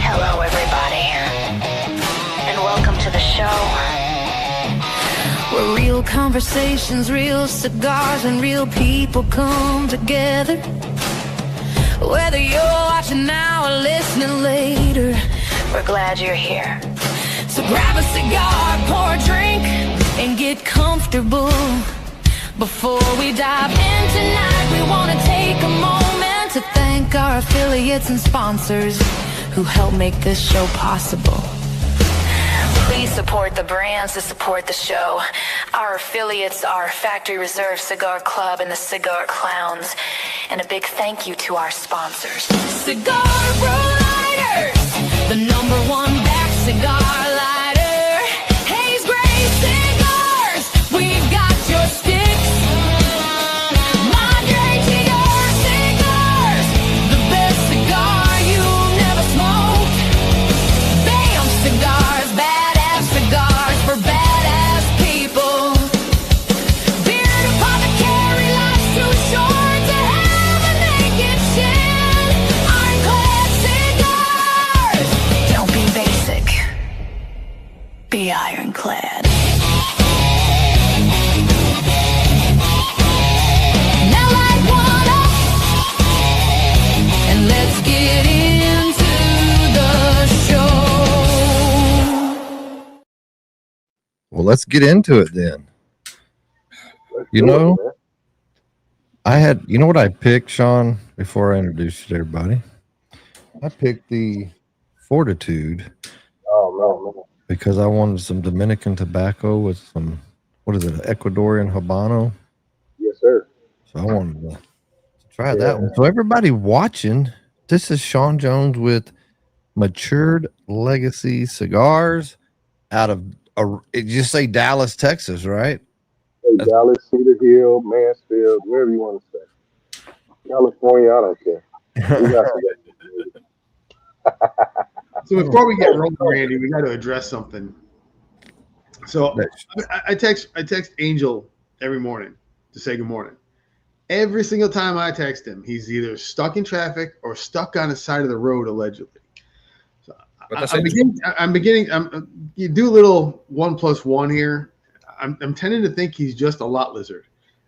Hello, everybody, and welcome to the show. Where real conversations, real cigars, and real people come together. Whether you're watching now or listening later, We're glad you're here. so grab a cigar, pour a drink, and get comfortable. Before we dive in tonight, we want to take a moment to thank our affiliates and sponsors who help make this show possible. Please support the brands that support the show. Our affiliates are Factory Reserve Cigar Club and the Cigar Clowns. And a big thank you to our sponsors. Cigar Lighters, the #1 back cigar lighter. Hayes Gray Cigars, we've got your sticks. Madre Cigar Cigars, the best cigar you'll never smoke. Bam Cigars, badass cigars for badass people. Beard Apothecary, life's too short to have a naked chin. Ironclad Cigars. Don't be basic. Be ironclad. Now light one up, and let's get into the show. Well, let's get into it then. You know, you know what I picked, Sean, before I introduced you to everybody? I picked the Fortitude Oh, no. because I wanted some Dominican tobacco with some, what is it, Ecuadorian Habano. Yes, sir. So I wanted to try that one. So everybody watching, this is Sean Jones with Matured Legacy Cigars out of, it just say Dallas, Texas, right? Hey, Dallas, Cedar Hill, Mansfield, wherever you want to say. California, I don't care. We got So before we get rolling, Randy, we got to address something. So I text Angel every morning to say good morning. Every single time I text him, he's either stuck in traffic or stuck on the side of the road, allegedly. So I'm beginning. You do a little 1+1 here. I'm tending to think he's just a lot lizard,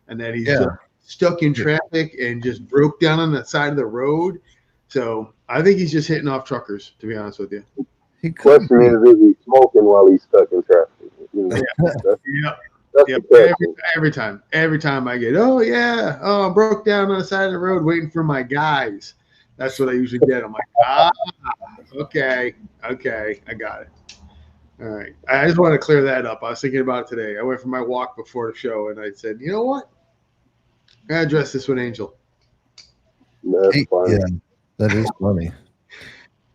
and that he's just stuck in traffic and just broke down on the side of the road. So I think he's just hitting off truckers, to be honest with you. The question is he's smoking while he's stuck in traffic. You know, Every time I get, I broke down on the side of the road waiting for my guys. That's what I usually get. I'm like, okay, I got it. All right. I just want to clear that up. I was thinking about it today. I went for my walk before the show, and I said, you know what? I gotta address this with Angel. That's funny. Yeah, that is funny.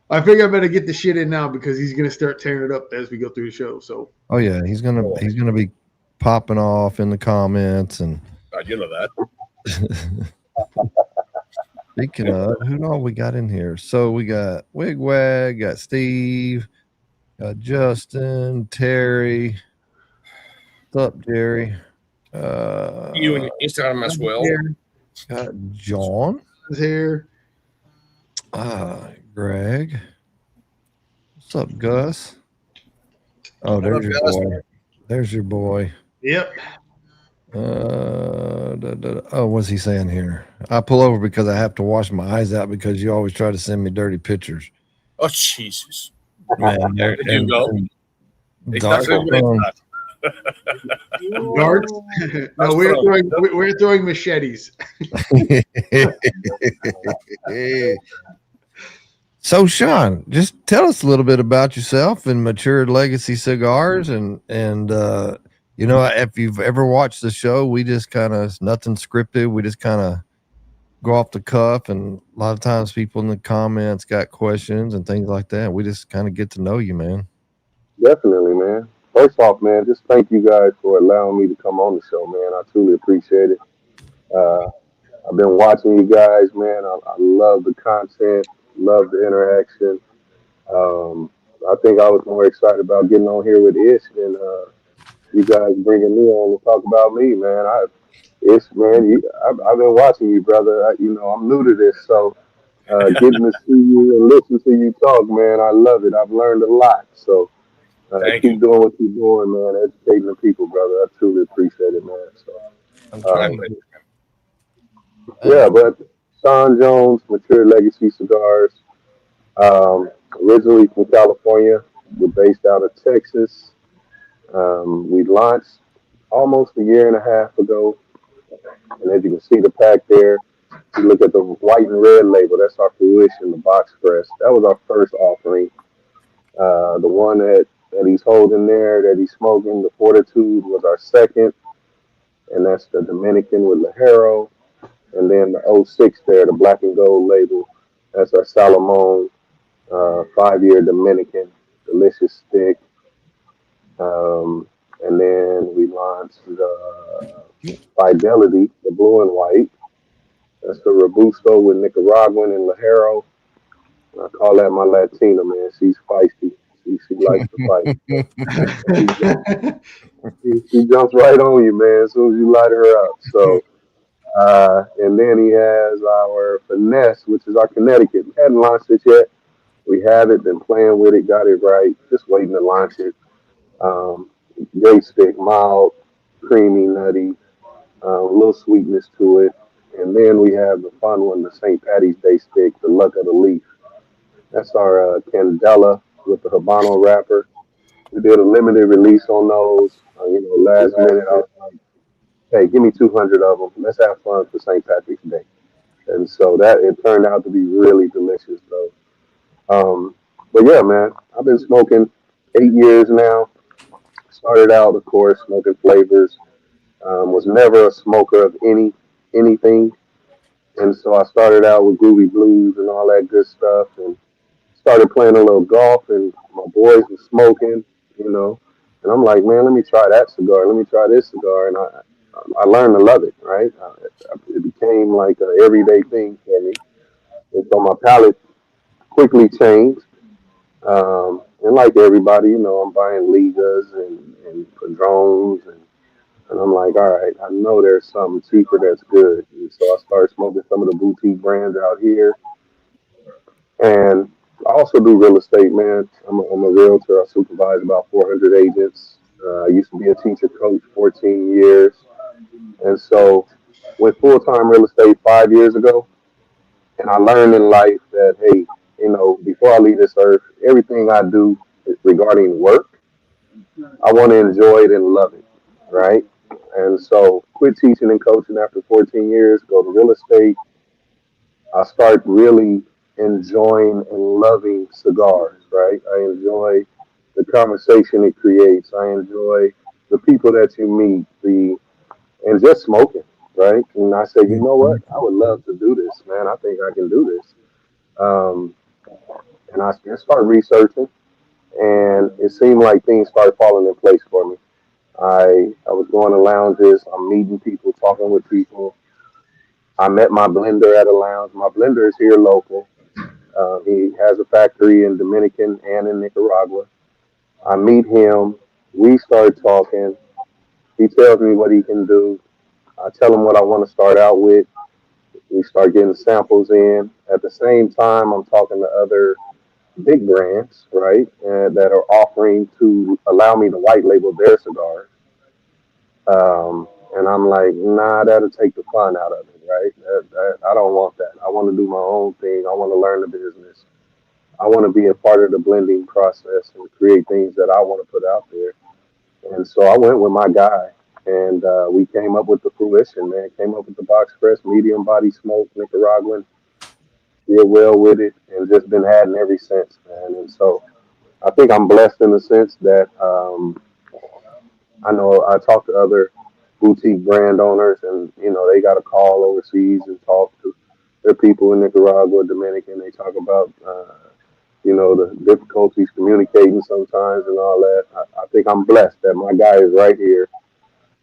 I figure I better get the shit in now because he's gonna start tearing it up as we go through the show. So Oh yeah, he's gonna be popping off in the comments and You know that. speaking of, who all we got in here? So we got Wigwag, got Steve, got Justin, Terry. What's up, Jerry? You and Instagram as well. Got John is here. Greg. What's up, Gus? Oh, there's your boy. There's your boy. Yep. Oh, what's he saying here? I pull over because I have to wash my eyes out because you always try to send me dirty pictures. Oh, Jesus. Man, There you go. Dark Darts? No, we're throwing machetes. So, Sean, just tell us a little bit about yourself and Matured Legacy Cigars, and you know, if you've ever watched the show, we just kind of nothing scripted. We just kind of go off the cuff, and a lot of times people in the comments got questions and things like that. We just kind of get to know you, man. Definitely, man. First off, man, just thank you guys for allowing me to come on the show, man. I truly appreciate it. I've been watching you guys, man. I love the content, love the interaction. I think I was more excited about getting on here with Ish than you guys bringing me on to talk about me, man. It's man, I've been watching you, brother. I'm new to this, so getting to see you and listen to you talk, man, I love it. I've learned a lot. So Thank you. keep doing what you're doing, man. Educating the people, brother. I truly appreciate it, man. I'm So trying to. yeah, but Sean Jones, Matured Legacy Cigars, originally from California. We're based out of Texas. We launched almost a year and a half ago, and as you can see the pack there, you look at the white and red label. That's our fruition, the box press. That was our first offering. The one that he's holding there, that he's smoking, the Fortitude, was our second, and that's the Dominican with Lajero. And then the '06 there, the black and gold label, that's our Salomon 5-year Dominican, delicious stick. Um, and then we launched the Fidelity, the blue and white. That's the Robusto with Nicaraguan and Lajero. I call that my Latina, man. She's feisty. She likes to fight. She jumps right on you, man, as soon as you light her up. So, and then he has our Finesse, which is our Connecticut. We hadn't launched it yet. We have it, been playing with it, got it right, just waiting to launch it. Um, Great stick, mild, creamy, nutty, a little sweetness to it. And then we have the fun one, the St. Patty's Day stick, the Luck of the Leaf. That's our Candela with the Habano wrapper. We did a limited release on those. Last minute, I was like, hey, give me 200 of them. Let's have fun for St. Patrick's Day. And so that it turned out to be really delicious, though. But yeah, man, I've been smoking 8 years now. Started out, of course, smoking flavors. Was never a smoker of anything, and so I started out with groovy blues and all that good stuff, and started playing a little golf, and my boys were smoking, you know, and I'm like, man, let me try that cigar, let me try this cigar, and I learned to love it, right? It became like an everyday thing for me, and so my palate quickly changed. And like everybody, I'm buying Ligas and Padrones, and I'm like, all right, I know there's something cheaper that's good. And so I started smoking some of the boutique brands out here. And I also do real estate, man. I'm a realtor. I supervise about 400 agents. I used to be a teacher coach 14 years. And so went full time real estate 5 years ago. And I learned in life that, hey, before I leave this earth, everything I do regarding work, I want to enjoy it and love it, right? And so quit teaching and coaching after 14 years, go to real estate. I start really enjoying and loving cigars, right? I enjoy the conversation it creates. I enjoy the people that you meet, and just smoking, right? And I said, you know what? I would love to do this, man. I think I can do this. Um, and I started researching, and it seemed like things started falling in place for me. I was going to lounges. I'm meeting people, talking with people. I met my blender at a lounge. My blender is here local. He has a factory in Dominican and in Nicaragua. I meet him. We start talking. He tells me what he can do. I tell him what I want to start out with. We start getting samples in. At the same time, I'm talking to other big brands, right, that are offering to allow me to white label their cigars. And I'm like, nah, that'll take the fun out of it, right? I don't want that. I want to do my own thing. I want to learn the business. I want to be a part of the blending process and create things that I want to put out there. And so I went with my guy, and we came up with the fruition, man. Came up with the box press, medium body smoke, Nicaraguan. Did well with it, and just been adding ever since, man. And so I think I'm blessed in the sense that I know I talk to other boutique brand owners, and they got a call overseas and talk to their people in Nicaragua, Dominican. They talk about the difficulties communicating sometimes and all that. I think I'm blessed that my guy is right here,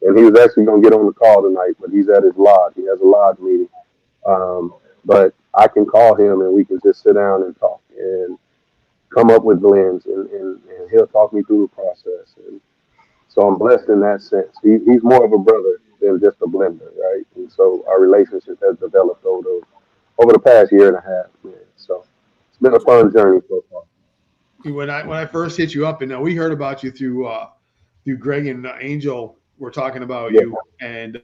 and he was actually going to get on the call tonight, but he's at his lodge. He has a lodge meeting, but I can call him and we can just sit down and talk and come up with blends, and he'll talk me through the process. And so I'm blessed in that sense. He's more of a brother than just a blender, right? And so our relationship has developed over the past year and a half, man. So it's been a fun journey so far. When I first hit you up, and we heard about you through Greg and Angel were talking about you, and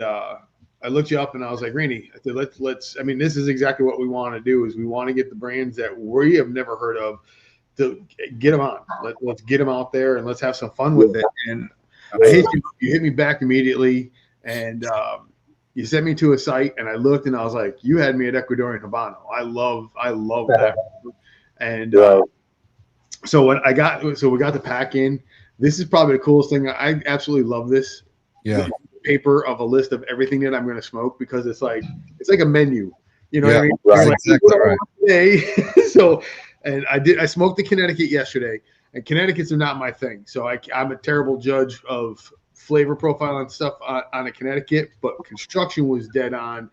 I looked you up and I was like, Rainey, I said, let's. I mean, this is exactly what we want to do. Is we want to get the brands that we have never heard of to get them on. Let's get them out there and let's have some fun with it. And I hit you hit me back immediately, and you sent me to a site, and I looked and I was like, you had me at Ecuadorian Habano. I love that. And so we got the pack in. This is probably the coolest thing. I absolutely love this. Yeah. Paper of a list of everything that I'm going to smoke, because it's like a menu. You know what I mean? Right, like, exactly right. Today. So, and I smoked the Connecticut yesterday, and Connecticut's are not my thing. So I'm a terrible judge of flavor profile and stuff on a Connecticut, but construction was dead on,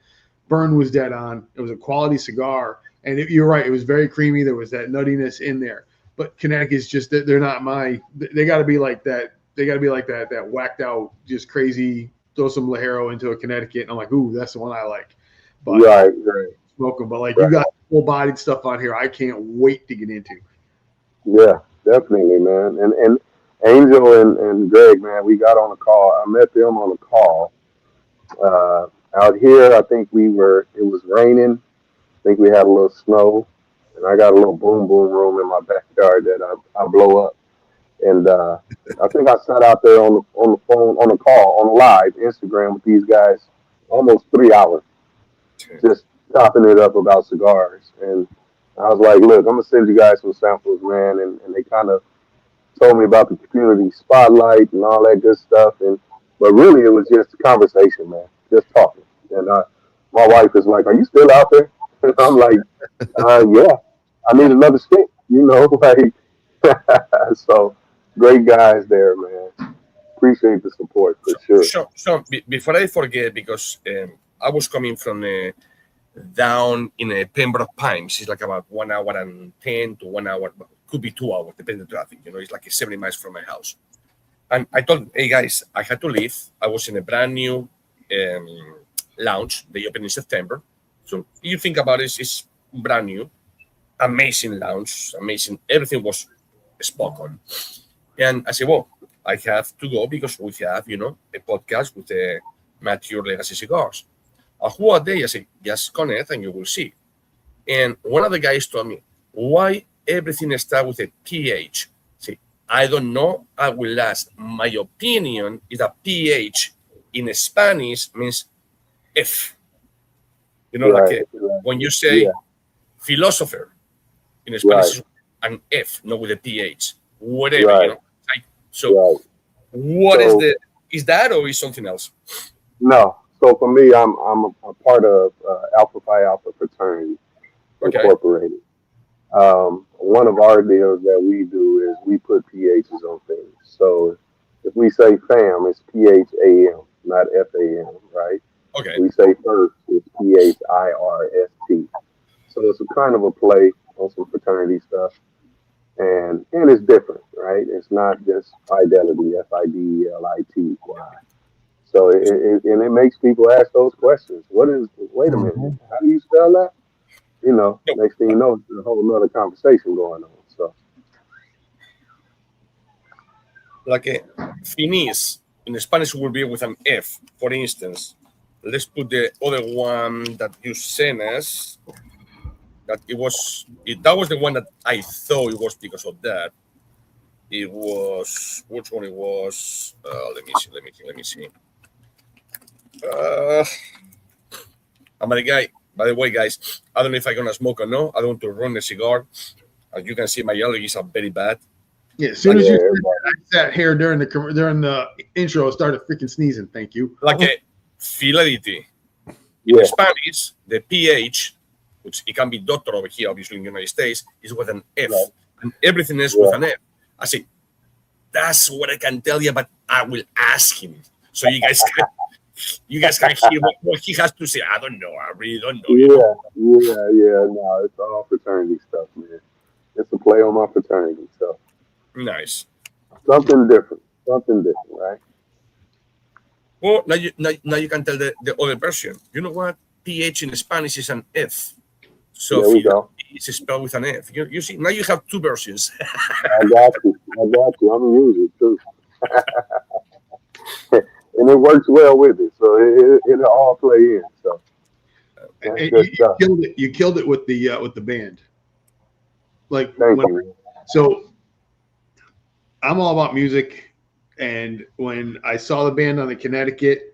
burn was dead on. It was a quality cigar, and you're right, it was very creamy. There was that nuttiness in there, but Connecticut's just, they're not my. They got to be like that. They got to be like that whacked out, just crazy. Throw some Lajero into a Connecticut, and I'm like, ooh, that's the one I like. But Right. smoke them. But like, you got full-bodied stuff on here. I can't wait to get into. Yeah, definitely, man. And Angel and Greg, man, we got on a call. I met them on a call. Out here, I think it was raining. I think we had a little snow, and I got a little boom room in my backyard that I blow up. And I think I sat out there on the phone, on the call, on live Instagram with these guys almost 3 hours, just chopping it up about cigars. And I was like, look, I'm going to send you guys some samples, man. And they kind of told me about the community spotlight and all that good stuff. But really, it was just a conversation, man, just talking. And my wife is like, are you still out there? And I'm like, yeah, I need another stick, like. So great guys there, man. Appreciate the support for sure. So before I forget, because I was coming from down in Pembroke Pines. It's like about 1 hour and 10 to 1 hour, could be 2 hours, depending on traffic. It's like 70 miles from my house. And I told, hey guys, I had to leave. I was in a brand new lounge. They opened in September. So you think about it, it's brand new, amazing lounge, amazing. Everything was spot on. And I said, well, I have to go because we have, a podcast with the Matured Legacy Cigars. Who are they? I said, just connect and you will see. And one of the guys told me, why everything starts with a PH? See, I don't know. I will ask. My opinion is that PH in Spanish means F. When you say philosopher in Spanish, is an F, not with a PH. Whatever, So, what is that, or is something else? No. So for me, I'm a part of Alpha Phi Alpha fraternity, Incorporated. One of our deals that we do is we put PHs on things. So if we say fam, it's PHAM, not FAM, right? Okay. We say first, it's PHIRST. So it's a kind of a play on some fraternity stuff. And it's different, right? It's not just fidelity, FIDELITY. So it makes people ask those questions. Wait a minute, how do you spell that? Next thing you know, there's a whole nother conversation going on. So, like a finis in Spanish will be with an F. For instance, let's put the other one that you sent us. That that was the one that I thought it was because of that. It was, which one it was? Let me see. I'm the guy. By the way, guys, I don't know if I'm gonna smoke or no. I don't want to run the cigar. As you can see, my allergies are very bad. Yeah, as soon as you sat here during the intro, I started freaking sneezing. Thank you. Like a fidelity. In Spanish, the PH, which it can be doctor over here, obviously in the United States, is with an F, and everything is with an F. I say, that's what I can tell you, but I will ask him so you guys can hear what he has to say. I don't know. I really don't know. Yeah. No, it's all fraternity stuff, man. It's a play on my fraternity, so nice. Something different, right? Well, now you can tell the other version. You know what? PH in Spanish is an F. So There we go. it's spelled with an F. You see, now you have two versions. I got you. I'm gonna use it too. And it works well with it. So it'll all play in. So that's And good you stuff. killed it. You killed it with the band. Like Thank you. so I'm all about music, and when I saw the band on the Connecticut,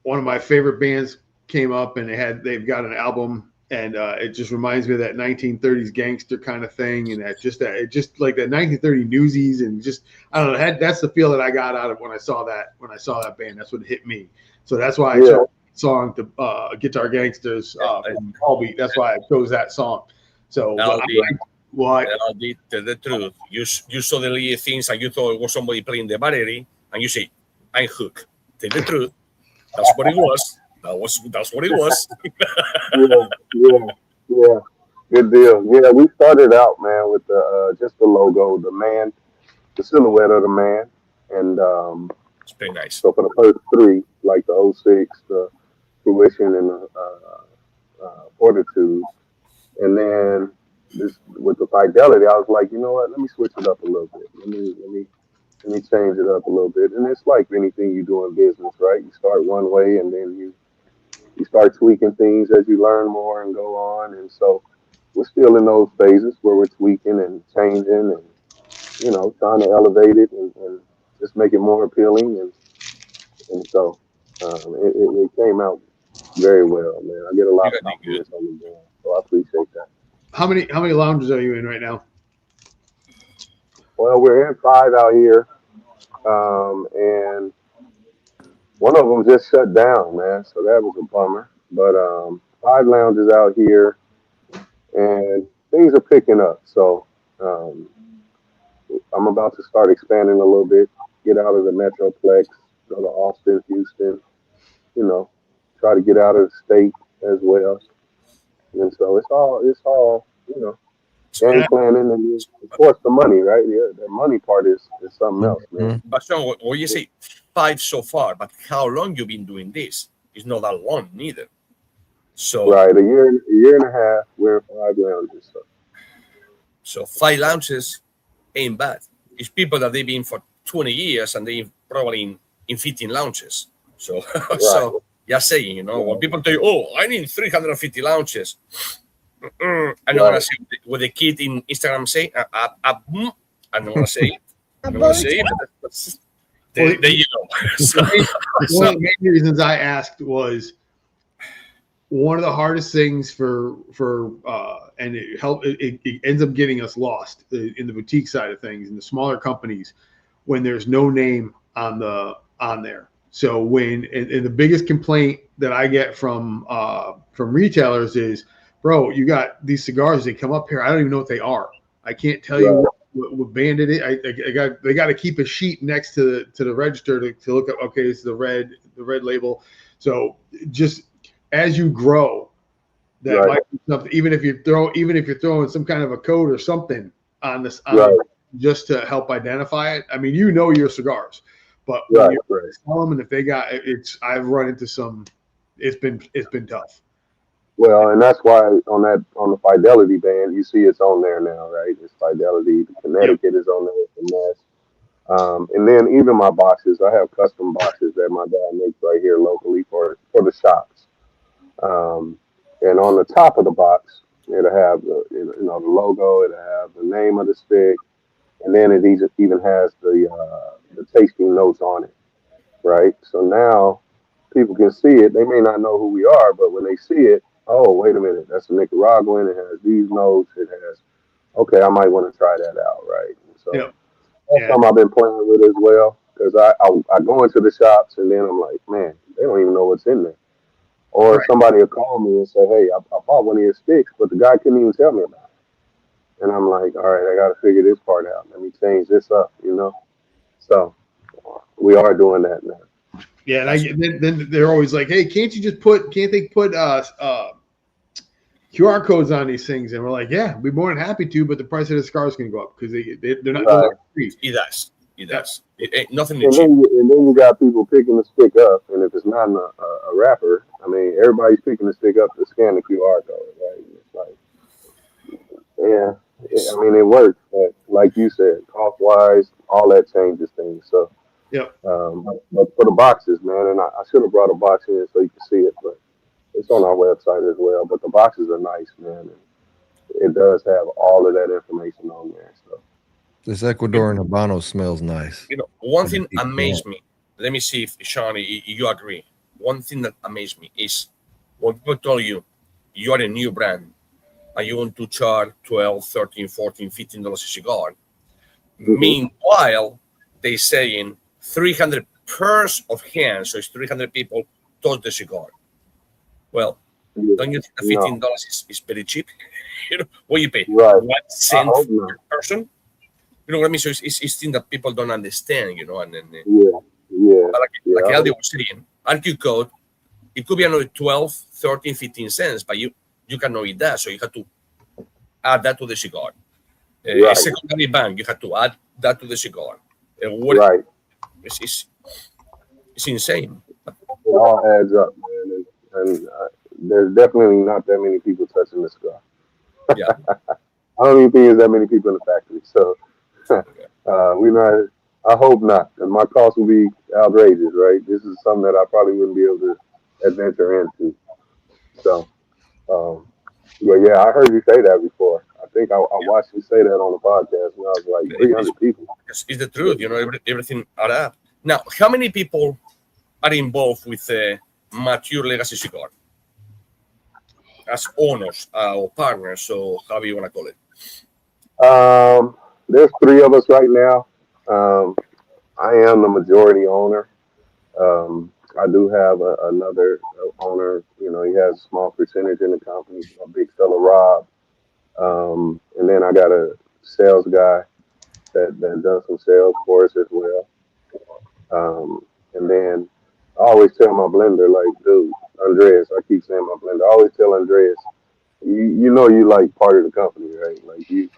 one of my favorite bands came up, and they've got an album, and it just reminds me of that 1930s gangster kind of thing, and it just like that 1930 Newsies, and just I don't know, that's the feel that I got out of when I saw that band. That's what hit me. So that's why I chose the song to Guitar Gangsters from Call Beat. That's why I chose that song. So what? I'll tell the truth. You saw the little things and you thought it was somebody playing the battery, and you say, "I'm hooked." Tell the truth. That's what it was. That's what it was. Yeah. Good deal. Yeah, we started out, man, with just the logo, the man, the silhouette of the man, and It's pretty nice. so for the first three, like the 06, the Fruition, and the Fortitude, and then this with the Fidelity, I was like, you know what? Let me switch it up a little bit. Let me change it up a little bit. And it's like anything you do in business, right? You start one way, and then you start tweaking things as you learn more and go on. And so we're still in those phases where we're tweaking and changing and trying to elevate it and just make it more appealing. And so it came out very well, man. I get a lot of compliments on the band, so I appreciate that. How many lounges are you in right now? Well, we're in 5 out here, and one of them just shut down, man. So that was a bummer. But 5 lounges out here, and things are picking up. So I'm about to start expanding a little bit, get out of the Metroplex, go to Austin, Houston, try to get out of the state as well. And so it's all game planning, and of course the money, right? Yeah, the money part is something else, man. But Sean, what you say 5 so far, but how long you been doing this? It's not that long neither. So right, a year and a half, we're in 5 lounges. So 5 lounges ain't bad. It's people that they've been for 20 years and they probably in 15 lounges. So Right. so just saying, when people tell you, "Oh, I need 350 lounges," I don't want to say what the kid in Instagram say. I don't want to say it. I don't want to say it. There you go. One of the main reasons I asked was one of the hardest things for and it ends up getting us lost in the boutique side of things, in the smaller companies, when there's no name on there. So and the biggest complaint that I get from retailers is, bro, you got these cigars, they come up here, I don't even know what they are. I can't tell you what band it is. They got to keep a sheet next to the register to look up. Okay, it's the red label. So just as you grow, that might be something. Even if you're throwing some kind of a code or something on this, just to help identify it. I mean, your cigars, but when you sell them, and if they got I've run into some. It's been tough. Well, and that's why on the Fidelity band, you see it's on there now, right? It's Fidelity. The Connecticut is on there with the mess. And then even my boxes, I have custom boxes that my dad makes right here locally for the shops. And on the top of the box, it'll have the logo, it'll have the name of the stick, and then it even has the tasting notes on it, right? So now people can see it. They may not know who we are, but when they see it, oh, wait a minute, that's a Nicaraguan. It has these notes. It has, okay, I might want to try that out, right? And so that's something I've been playing with as well, because I go into the shops and then I'm like, man, they don't even know what's in there. Or somebody will call me and say, hey, I bought one of your sticks, but the guy couldn't even tell me about it. And I'm like, all right, I got to figure this part out. Let me change this up, So we are doing that now. Yeah, and then they're always like, "Hey, can't they put QR codes on these things?" And we're like, "Yeah, we'd be more than happy to, but the price of the cigars can go up because they're not free." It does. It does. Nothing And is cheap. then you got people picking the stick up, and if it's not a wrapper, I mean, everybody's picking the stick up to scan the QR code, right? It's like, yeah, I mean, it works, but like you said, cost wise, all that changes things. So, Yep. but for the boxes, man, and I should have brought a box in so you can see it, but it's on our website as well. But the boxes are nice, man. And it does have all of that information on there. So. This Ecuadorian Habano smells nice. One thing amazed me. Let me see if, Sean, you agree. One thing that amazed me is when people tell you you are a new brand and you want to charge $12, $13, $14, $15 a cigar. Mm-hmm. Meanwhile, they saying 300 pairs of hands, so it's 300 people touch the cigar. Well, don't you think that $15 is very cheap? What you pay? Right. 1 cent per person? You know what I mean? So it's thing that people don't understand, and then like Aldi was saying, RQ code, it could be another 12, 13, 15 cents, but you cannot eat that, so you have to add that to the cigar. A secondary bank, you have to add that to the cigar. Right. It's insane. It all adds up, man, and there's definitely not that many people touching the cigar. Yeah. I don't even think there's that many people in the factory, so. We not. I hope not. And my cost will be outrageous, right? This is something that I probably wouldn't be able to adventure into. So, well, yeah, I heard you say that before. I think I watched you say that on the podcast, and I was like, 300 people. It's the truth, everything add up. Now, how many people are involved with Matured Legacy Cigar as owners or partners, or however you want to call it? There's 3 of us right now. I am the majority owner. I do have another owner. He has a small percentage in the company, a big fella, Rob. And then I got a sales guy that does some sales for us as well. And then I always tell my blender, like, dude, Andreas, I keep saying my blender, I always tell Andreas, you like part of the company, right? Like you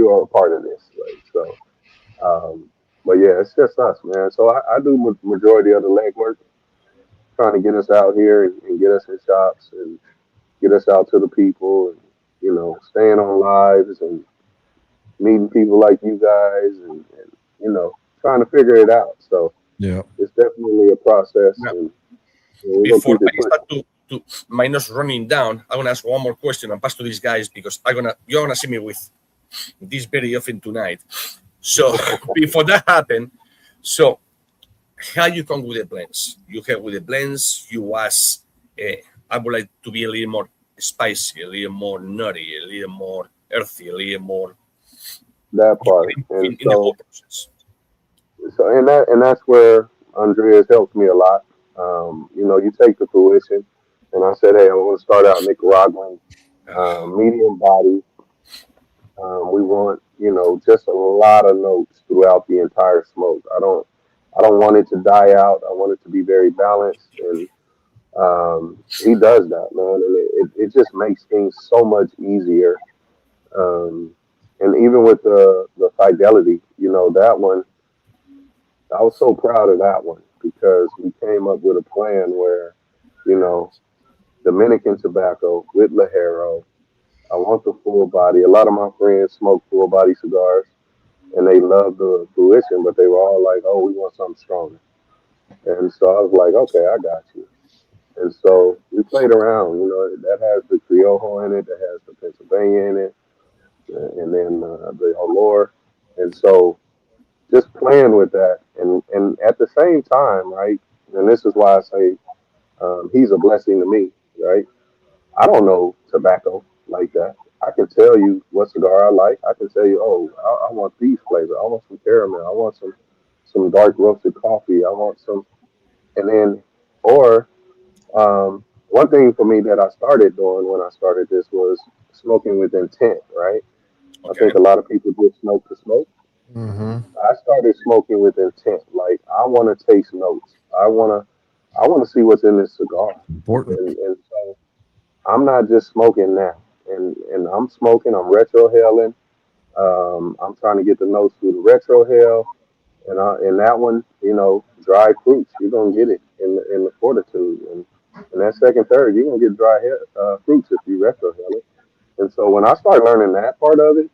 are a part of this, right? So, but yeah, it's just us, man. So I do majority of the legwork, trying to get us out here and get us in shops and get us out to the people, and staying on lives and meeting people like you guys, and trying to figure it out. So yeah, it's definitely a process. Yeah. And before I start to minus running down, I want to ask one more question and pass to these guys, because you're gonna see me with this very often tonight. So before that happened, so how you come with the blends? You have with the blends, you ask, I would like to be a little more spicy, a little more nutty, a little more earthy, a little more that part in the whole process. So and that's where Andreas helped me a lot. You take the fruition, and I said, hey, I want to start out Nicaraguan, medium body. We want, just a lot of notes throughout the entire smoke. I don't want it to die out. I want it to be very balanced, and he does that, man, and it just makes things so much easier. And even with the fidelity, that one, I was so proud of that one, because we came up with a plan where, Dominican tobacco with Ligero. I want the full body. A lot of my friends smoke full body cigars, and they love the fruition, but they were all like, oh, we want something stronger. And so I was like, okay, I got you. And so we played around, that has the Criollo in it, that has the Pennsylvania in it, and then the Olor. And so just playing with that. And at the same time, right, and this is why I say he's a blessing to me, right? I don't know tobacco like that. I can tell you what cigar I like. I can tell you, oh, I want these flavors. I want some caramel. I want some dark roasted coffee. I want some, and then, or one thing for me that I started doing when I started this was smoking with intent, right? Okay. I think a lot of people just smoke to smoke. Mm-hmm. I started smoking with intent. Like, I want to taste notes. I want to see what's in this cigar. Important. And so I'm not just smoking now. And I'm smoking. I'm retrohaling. I'm trying to get the notes through the retrohale. And that one, dried fruits, you're gonna get it in the fortitude, and that second, third, you're gonna get dry fruits if you retrohale it. And so when I start learning that part of it,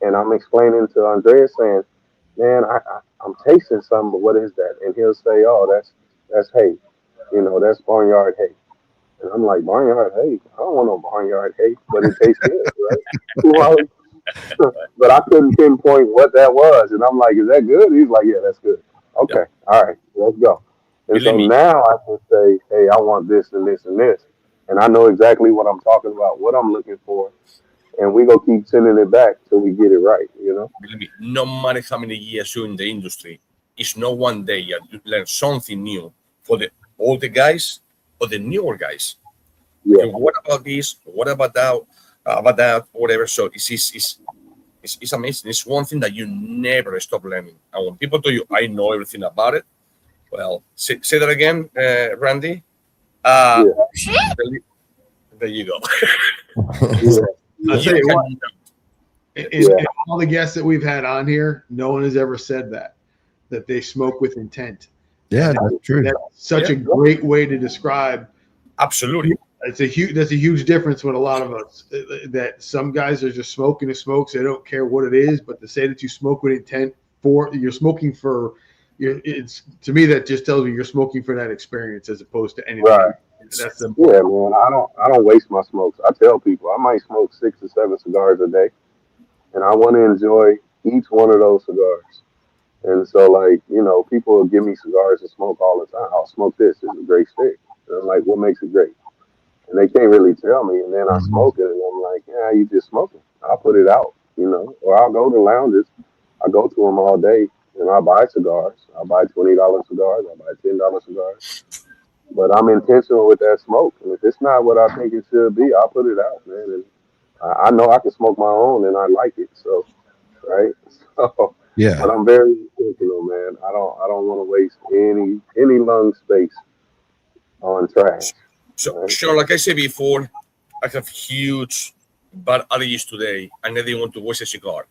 and I'm explaining to Andreas, saying, "Man, I'm tasting something, but what is that?" And he'll say, "Oh, that's hay, that's barnyard hay." And I'm like, "Barnyard hay? I don't want no barnyard hay, but it tastes good, right?" Well, but I couldn't pinpoint what that was, and I'm like, "Is that good?" He's like, "Yeah, that's good." Yep. Okay, all right, let's go. And so now I can say, "Hey, I want this and this and this," and I know exactly what I'm talking about, what I'm looking for, and we gonna keep sending it back till we get it right. Believe me, no matter how many years you're in the industry, it's not one day you learn something new for the older guys or the newer guys. Yeah. Okay, what about this? What about that? Whatever. So it's amazing. It's one thing that you never stop learning. And when people tell you, "I know everything about it," well, say that again, Randy. There you go. I'll tell you what. In all the guests that we've had on here, no one has ever said that they smoke with intent. Yeah, that's true. That's such a great way to describe. Absolutely. That's a huge difference with a lot of us. That some guys are just smoking to smoke, so they don't care what it is. But to say that you smoke with intent, you're smoking for, it's, to me, that just tells me you're smoking for that experience as opposed to anything. Right. That's important. Yeah, man. I don't waste my smokes. I tell people I might smoke 6 or 7 cigars a day, and I want to enjoy each one of those cigars. And so, like, people will give me cigars to smoke all the time. I'll smoke this. It's a great stick. And I'm like, what makes it great? And they can't really tell me. And then I smoke it, and I'm like, yeah, you just smoking. I'll put it out, or I'll go to lounges. I go to them all day, and I buy cigars. I buy $20 cigars. I buy $10 cigars. But I'm intentional with that smoke. And if it's not what I think it should be, I'll put it out, man. And I know I can smoke my own, and I like it. So, right? So, yeah. But I'm very intentional, man. I don't want to waste any lung space on trash. So, right? Sure, like I said before, I have huge bad allergies today, and I didn't want to waste a cigar.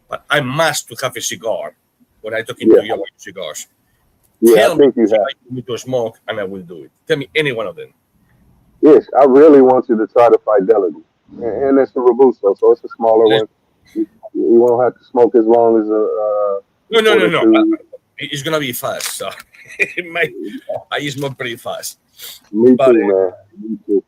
But I must to have a cigar when I talk to you about cigars. Yeah, Tell I think me you have me to smoke, and I will do it. Tell me any one of them. Yes, I really want you to try the Fidelity, and it's the Robusto, so it's a smaller one. You won't have to smoke as long as No. It's gonna be fast. So I smoke pretty fast. Me too, man. Me too.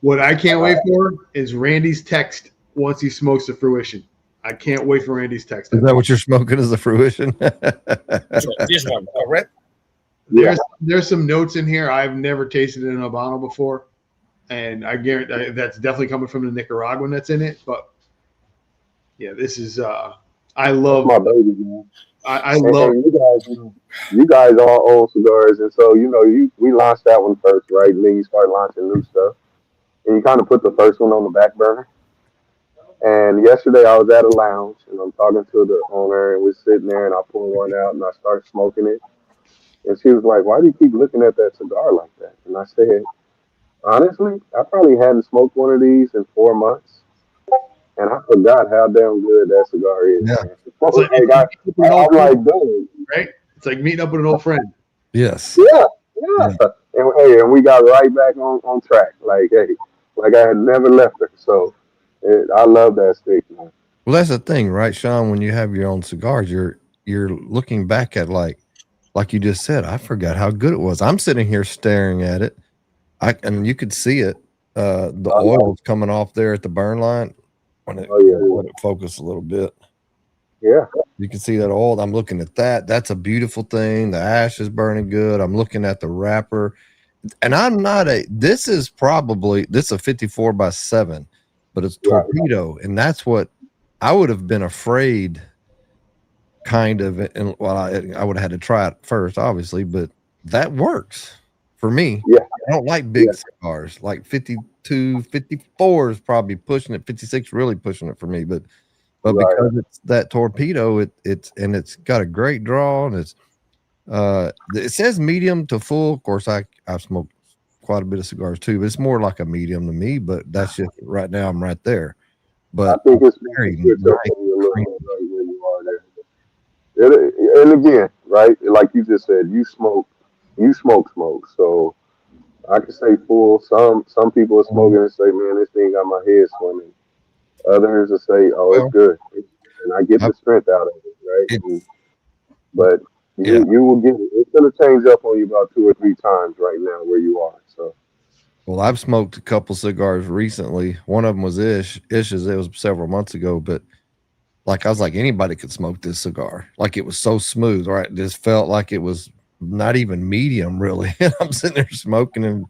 What I can't wait for is Randy's text once he smokes to fruition. I can't wait for Randy's text. Is that what you're smoking as a fruition? So this one, correct? There's some notes in here I've never tasted in an Habano before, and I guarantee that's definitely coming from the Nicaraguan that's in it. But yeah, this is I love my baby, man. I love you guys all own cigars, and so we launched that one first, right? And then you start launching new stuff, and you kind of put the first one on the back burner. And yesterday I was at a lounge, and I'm talking to the owner, and we're sitting there, and I pull one out, and I start smoking it. And she was like, "Why do you keep looking at that cigar like that?" And I said, "Honestly, I probably hadn't smoked one of these in 4 months, and I forgot how damn good that cigar is." Yeah. I'm like, dude, right? It's like meeting up with an old friend. Yes. Yeah. And we got right back on track. Like I had never left her. So I love that stick, man. Well, that's the thing, right, Sean? When you have your own cigars, you're looking back at like you just said. I forgot how good it was. I'm sitting here staring at it. And you could see it. The oil's coming off there at the burn line. When it let it focus a little bit. Yeah. You can see that oil. I'm looking at that. That's a beautiful thing. The ash is burning good. I'm looking at the wrapper. And I'm not this is a 54 by 7, but it's torpedo. And that's what I would have been afraid kind of. And I would have had to try it first, obviously, but that works for me. Yeah. I don't like big cigars, like 52, 54 is probably pushing it. 56 really pushing it for me, but because it's that torpedo, it's got a great draw, and it says medium to full. Of course, I've smoked quite a bit of cigars too, but it's more like a medium to me. But that's just right now. I'm right there. But I think it's very nice. And again, right, like you just said, you smoke. So I can say full. Some people are smoking and say, man, this thing got my head swimming. Others will say, oh, it's Well, good, and I get I, the strength out of it, right? it, But yeah. you will get it. It's gonna change up on you about 2 or 3 times right now where you are. So Well, I've smoked a couple cigars recently. One of them was Ish's. It was several months ago, but like I was like, anybody could smoke this cigar. Like it was so smooth, right? It just felt like it was not even medium, really. And I'm sitting there smoking, and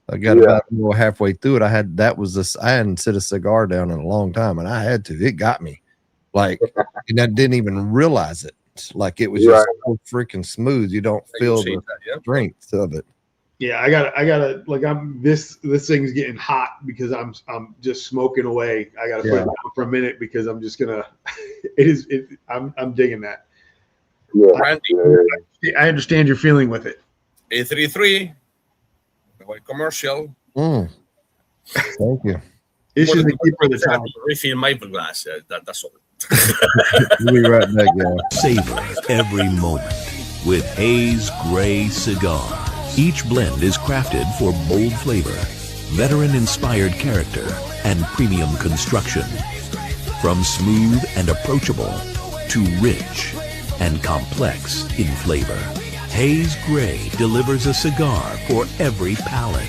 I got yeah, about halfway through it. I hadn't sit a cigar down in a long time, and I had to. It got me, like, and I didn't even realize it. Like it was right. just so freaking smooth. You don't You feel see the that, yeah? strength of it. Yeah, I gotta like this thing's getting hot because I'm just smoking away. I gotta put it down for a minute because I'm just gonna I'm digging that. Yeah, Randy, I understand your feeling with it. A33, commercial. Thank you. It's just the keeper of the time. Refill my glass. That's all. We'll be right back, y'all. Savor every moment with Hayes Gray Cigar. Each blend is crafted for bold flavor, veteran-inspired character, and premium construction. From smooth and approachable to rich and complex in flavor, Hayes Gray delivers a cigar for every palate.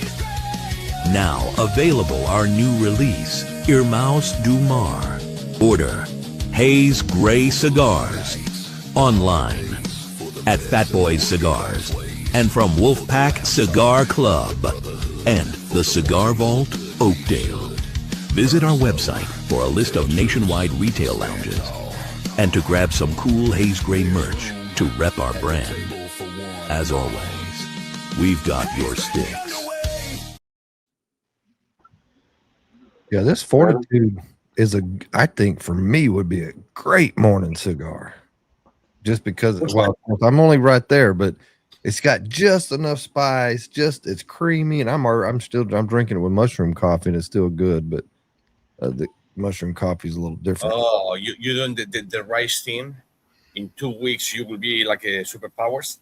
Now available our new release, Irmaus du Mar. Order Hayes Gray Cigars online at Fat Boys Cigars and from Wolfpack Cigar Club and the Cigar Vault, Oakdale. Visit our website for a list of nationwide retail lounges and to grab some cool Hayes Gray merch to rep our brand. As always, we've got your sticks. Yeah, this Fortitude I think for me would be a great morning cigar. Just because, I'm only right there, but it's got just enough spice. It's creamy, and I'm drinking it with mushroom coffee, and it's still good. But the mushroom coffee is a little different. Oh, you doing the rice thing? In 2 weeks, you will be like a superpowers.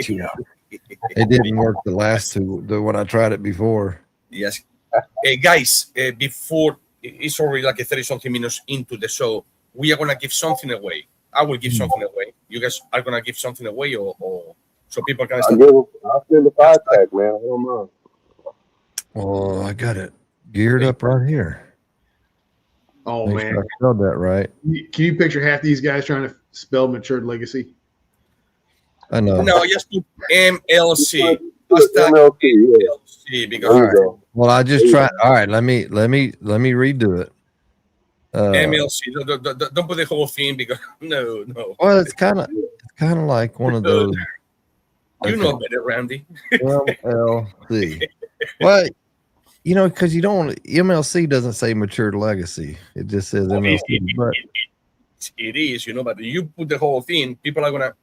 Yeah, it didn't work the last two. When I tried it before. Yes. Hey guys, before it's already like 30-something minutes into the show, we are gonna give something away. I will give something away. You guys are gonna give something away, or so people can. I'll send the 5-pack, man. I don't know. Oh, I got it geared up right here. Oh Make man, sure I spelled that right. Can you picture half these guys trying to spell Matured Legacy? I know. No, just put MLC. MLC, yeah. MLC because There you go. Well, I just tried. All right, let me redo it. MLC. Don't put the whole thing because no. Well, it's kind of like one of those. You know better, Randy. MLC. Well, because you don't. MLC doesn't say Matured Legacy. It just says MLC. It is, but you put the whole thing. People are gonna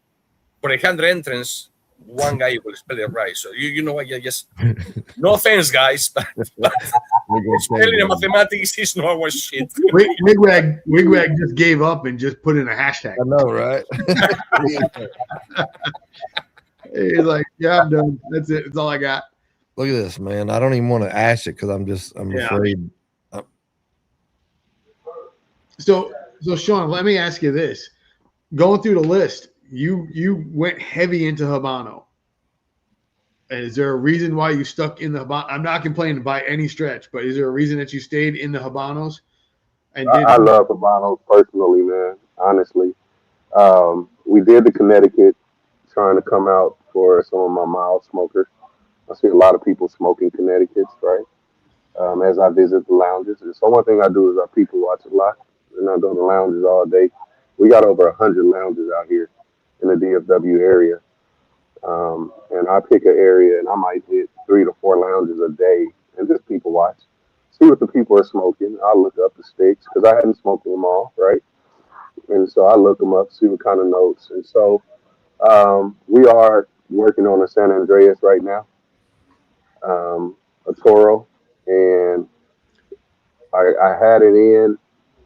for 100 entrants. One guy will spell it right. So you know what? Just no offense, guys, but spelling and mathematics is not our shit. Wigwag just gave up and just put in a hashtag. I know, right? He's like, yeah, I'm done. That's it. That's all I got. Look at this, man. I don't even want to ash it because I'm afraid. So Sean, let me ask you this. Going through the list, you went heavy into Habano. And is there a reason why you stuck in the Habano? I'm not complaining by any stretch, but is there a reason that you stayed in the Habanos? And I love Habanos personally, man. Honestly, we did the Connecticut, trying to come out for some of my mild smokers. I see a lot of people smoking Connecticut's, right? As I visit the lounges. And so one thing I do is I people watch a lot. And I go to lounges all day. We got over 100 lounges out here in the DFW area. And I pick an area and I might hit 3 to 4 lounges a day and just people watch. See what the people are smoking. I look up the sticks because I hadn't smoked them all, right? And so I look them up, see what kind of notes. And so we are working on a San Andreas right now, a Toro. And I had it in.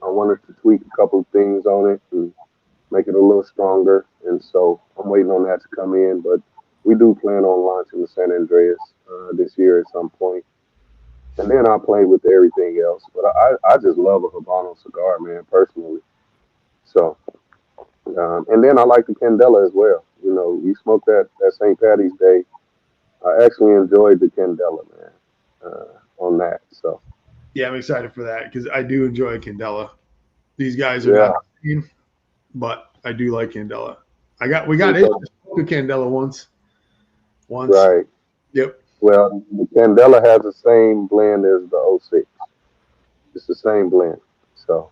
I wanted to tweak a couple of things on it. And make it a little stronger. And so I'm waiting on that to come in. But we do plan on launching the San Andreas this year at some point. And then I'll play with everything else. But I just love a Habano cigar, man, personally. So, and then I like the Candela as well. You know, you smoke that St. Patty's Day. I actually enjoyed the Candela, man, on that. So, Yeah, I'm excited for that because I do enjoy Candela. These guys are not the same, but I do like Candela. We got it to Candela once. Right. Yep. Well, the Candela has the same blend as the 06. It's the same blend. So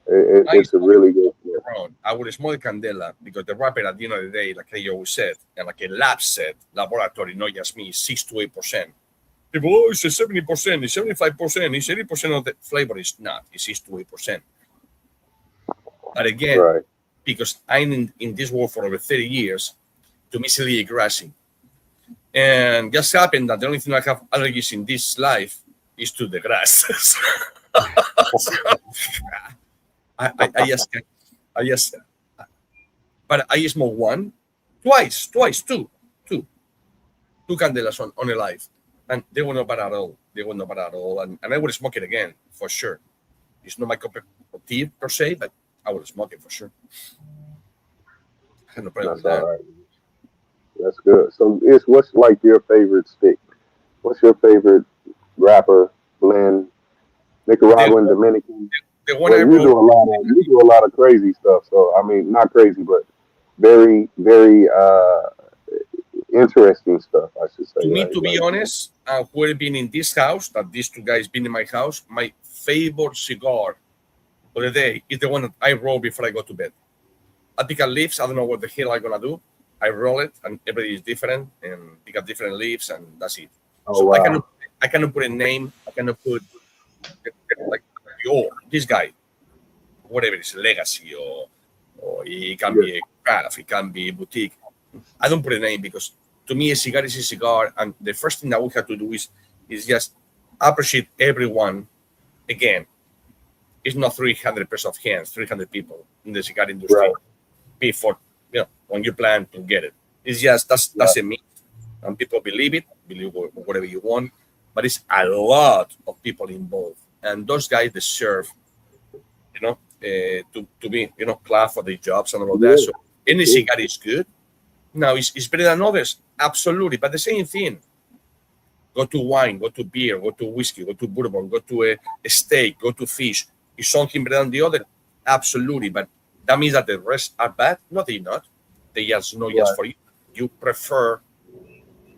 it's a really good blend. I would smoke the Candela because the wrapper at the end of the day, like I always said, and like a lab set, laboratory, not just me, 6 to 8%. People, oh, it's a 70%, it's 75%, it's 80% of the flavor. It's not. It's 6 to 8%. But again, because I'm in this world for over 30 years, to me, it's really grassy. And just happened that the only thing I have allergies in this life is to the grass. But I smoke two Candelas on a life. And they were not bad at all. And I would smoke it again, for sure. It's not my cup of tea per se, but I would smoke it for sure. I have no problem with that. All right. That's good. So, what's like your favorite stick? What's your favorite wrapper, blend, Nicaraguan, Dominican? The one you do a lot of crazy stuff. So, I mean, not crazy, but very, very interesting stuff, I should say. To be honest, who have been in this house, that these two guys been in my house, my favorite cigar of the day is the one that I roll before I go to bed. I pick up leaves. I don't know what the hell I'm gonna do. I roll it, and everybody is different, and pick up different leaves, and that's it. I cannot put a name. I cannot put like this guy, whatever it is, legacy, or it can be a craft, it can be boutique. I don't put a name because to me a cigar is a cigar, and the first thing that we have to do is just appreciate everyone. Again, it's not 300 pairs of hands, 300 people in the cigar industry before when you plan to get it. It's just that's a myth, and people believe whatever you want, but it's a lot of people involved, and those guys deserve, to be clapped for their jobs and all of that. So any cigar is good. Now it's better than others, absolutely, but the same thing. Go to wine, go to beer, go to whiskey, go to bourbon, go to a steak, go to fish. Is something better than the other? Absolutely, but that means that the rest are bad? No, they're not. They just know just for you. You prefer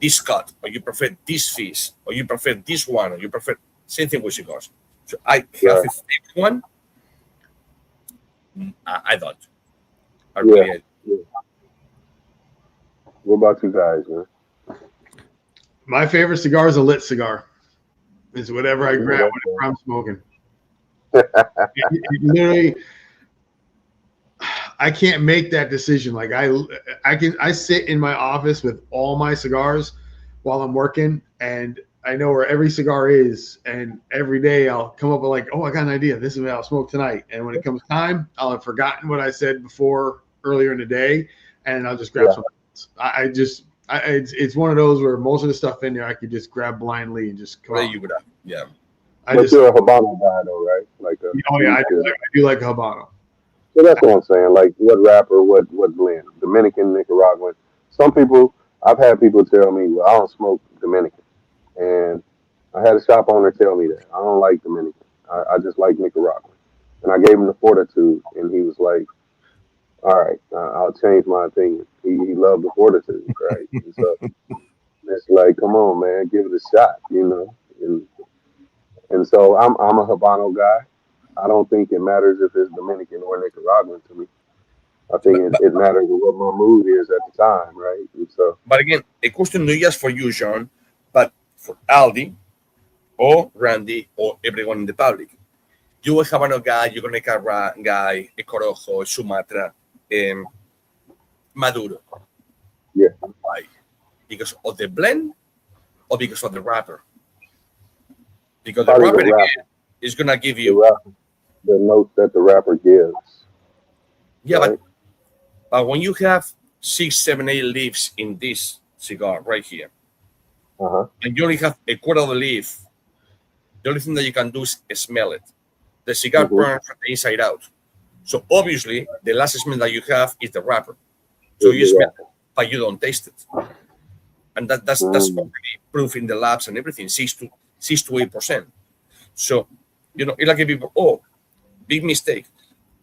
this cut, or you prefer this fish, or you prefer this one, or you prefer same thing with cigars. So I have a favorite one. I don't. I really. What about you guys, man? My favorite cigar is a lit cigar. It's whatever I grab whenever I'm smoking. Literally, I can't make that decision. Like I sit in my office with all my cigars while I'm working, and I know where every cigar is. And every day I'll come up with like, oh, I got an idea. This is what I'll smoke tonight. And when it comes time, I'll have forgotten what I said before earlier in the day, and I'll just grab something else. It's one of those where most of the stuff in there I could just grab blindly and just come out. Yeah. But you're a Habano guy, though, right? I do like a Habano. So that's what I'm saying. Like, what wrapper, what blend? Dominican, Nicaraguan. Some people, I've had people tell me, well, I don't smoke Dominican. And I had a shop owner tell me that. I don't like Dominican. I just like Nicaraguan. And I gave him the Fortitude, and he was like, all right, I'll change my opinion. He loved the Fortitude, right? And so it's like, come on, man, give it a shot, And so I'm a Habano guy. I don't think it matters if it's Dominican or Nicaraguan to me. I think it matters what my mood is at the time, right? And so, but again, a question not just for you, John, but for Aldi or Randy or everyone in the public. You a Habano guy, you're a Nicaraguan guy, a Corojo, a Sumatra, Maduro. Yeah. Why? Because of the blend or because of the wrapper? Because the wrapper again is going to give you the notes that the wrapper gives. Yeah, right? but when you have 6, 7, 8 leaves in this cigar right here, and you only have a quarter of the leaf, the only thing that you can do is smell it. The cigar burns from the inside out. So obviously, the last smell that you have is the wrapper. So you smell it, but you don't taste it. And that's already proof in the labs and everything, 6 to 8%. So, it's like people, oh, big mistake.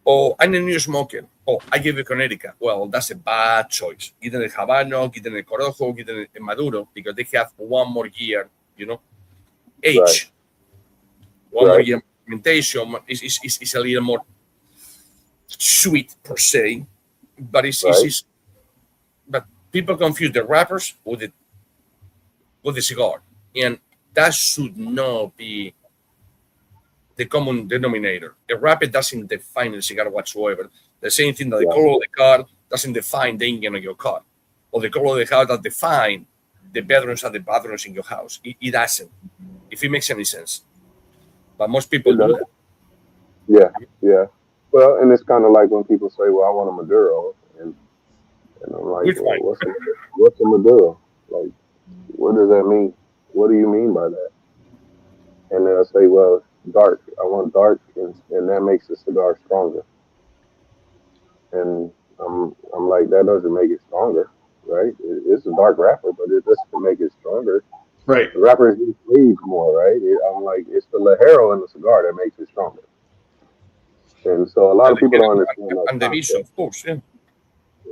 Oh, I'm a new smoker. Oh, I give you Connecticut. Well, that's a bad choice. Get in a Habano, get in a Corojo, get in a Maduro, because they have one more year, age. Right. One more year fermentation is a little more sweet per se, but but people confuse the wrappers with the cigar, and that should not be the common denominator. A wrapper doesn't define the cigar whatsoever. The same thing that the color of the car doesn't define the engine of your car, or the color of the car that define the bedrooms and the bathrooms in your house. It doesn't, if it makes any sense. But most people do that. Yeah. Well, and it's kind of like when people say, "Well, I want a Maduro," and I'm like, well, "What's a Maduro? Like, what does that mean? What do you mean by that?" And they'll say, "Well, dark. I want dark, and that makes the cigar stronger." And I'm like, that doesn't make it stronger, right? It's a dark wrapper, but it doesn't make it stronger. Right. The wrapper is aged more, right? I'm like, it's the Lajero in the cigar that makes it stronger. And so a lot of people don't understand that. And the vision, of course, yeah.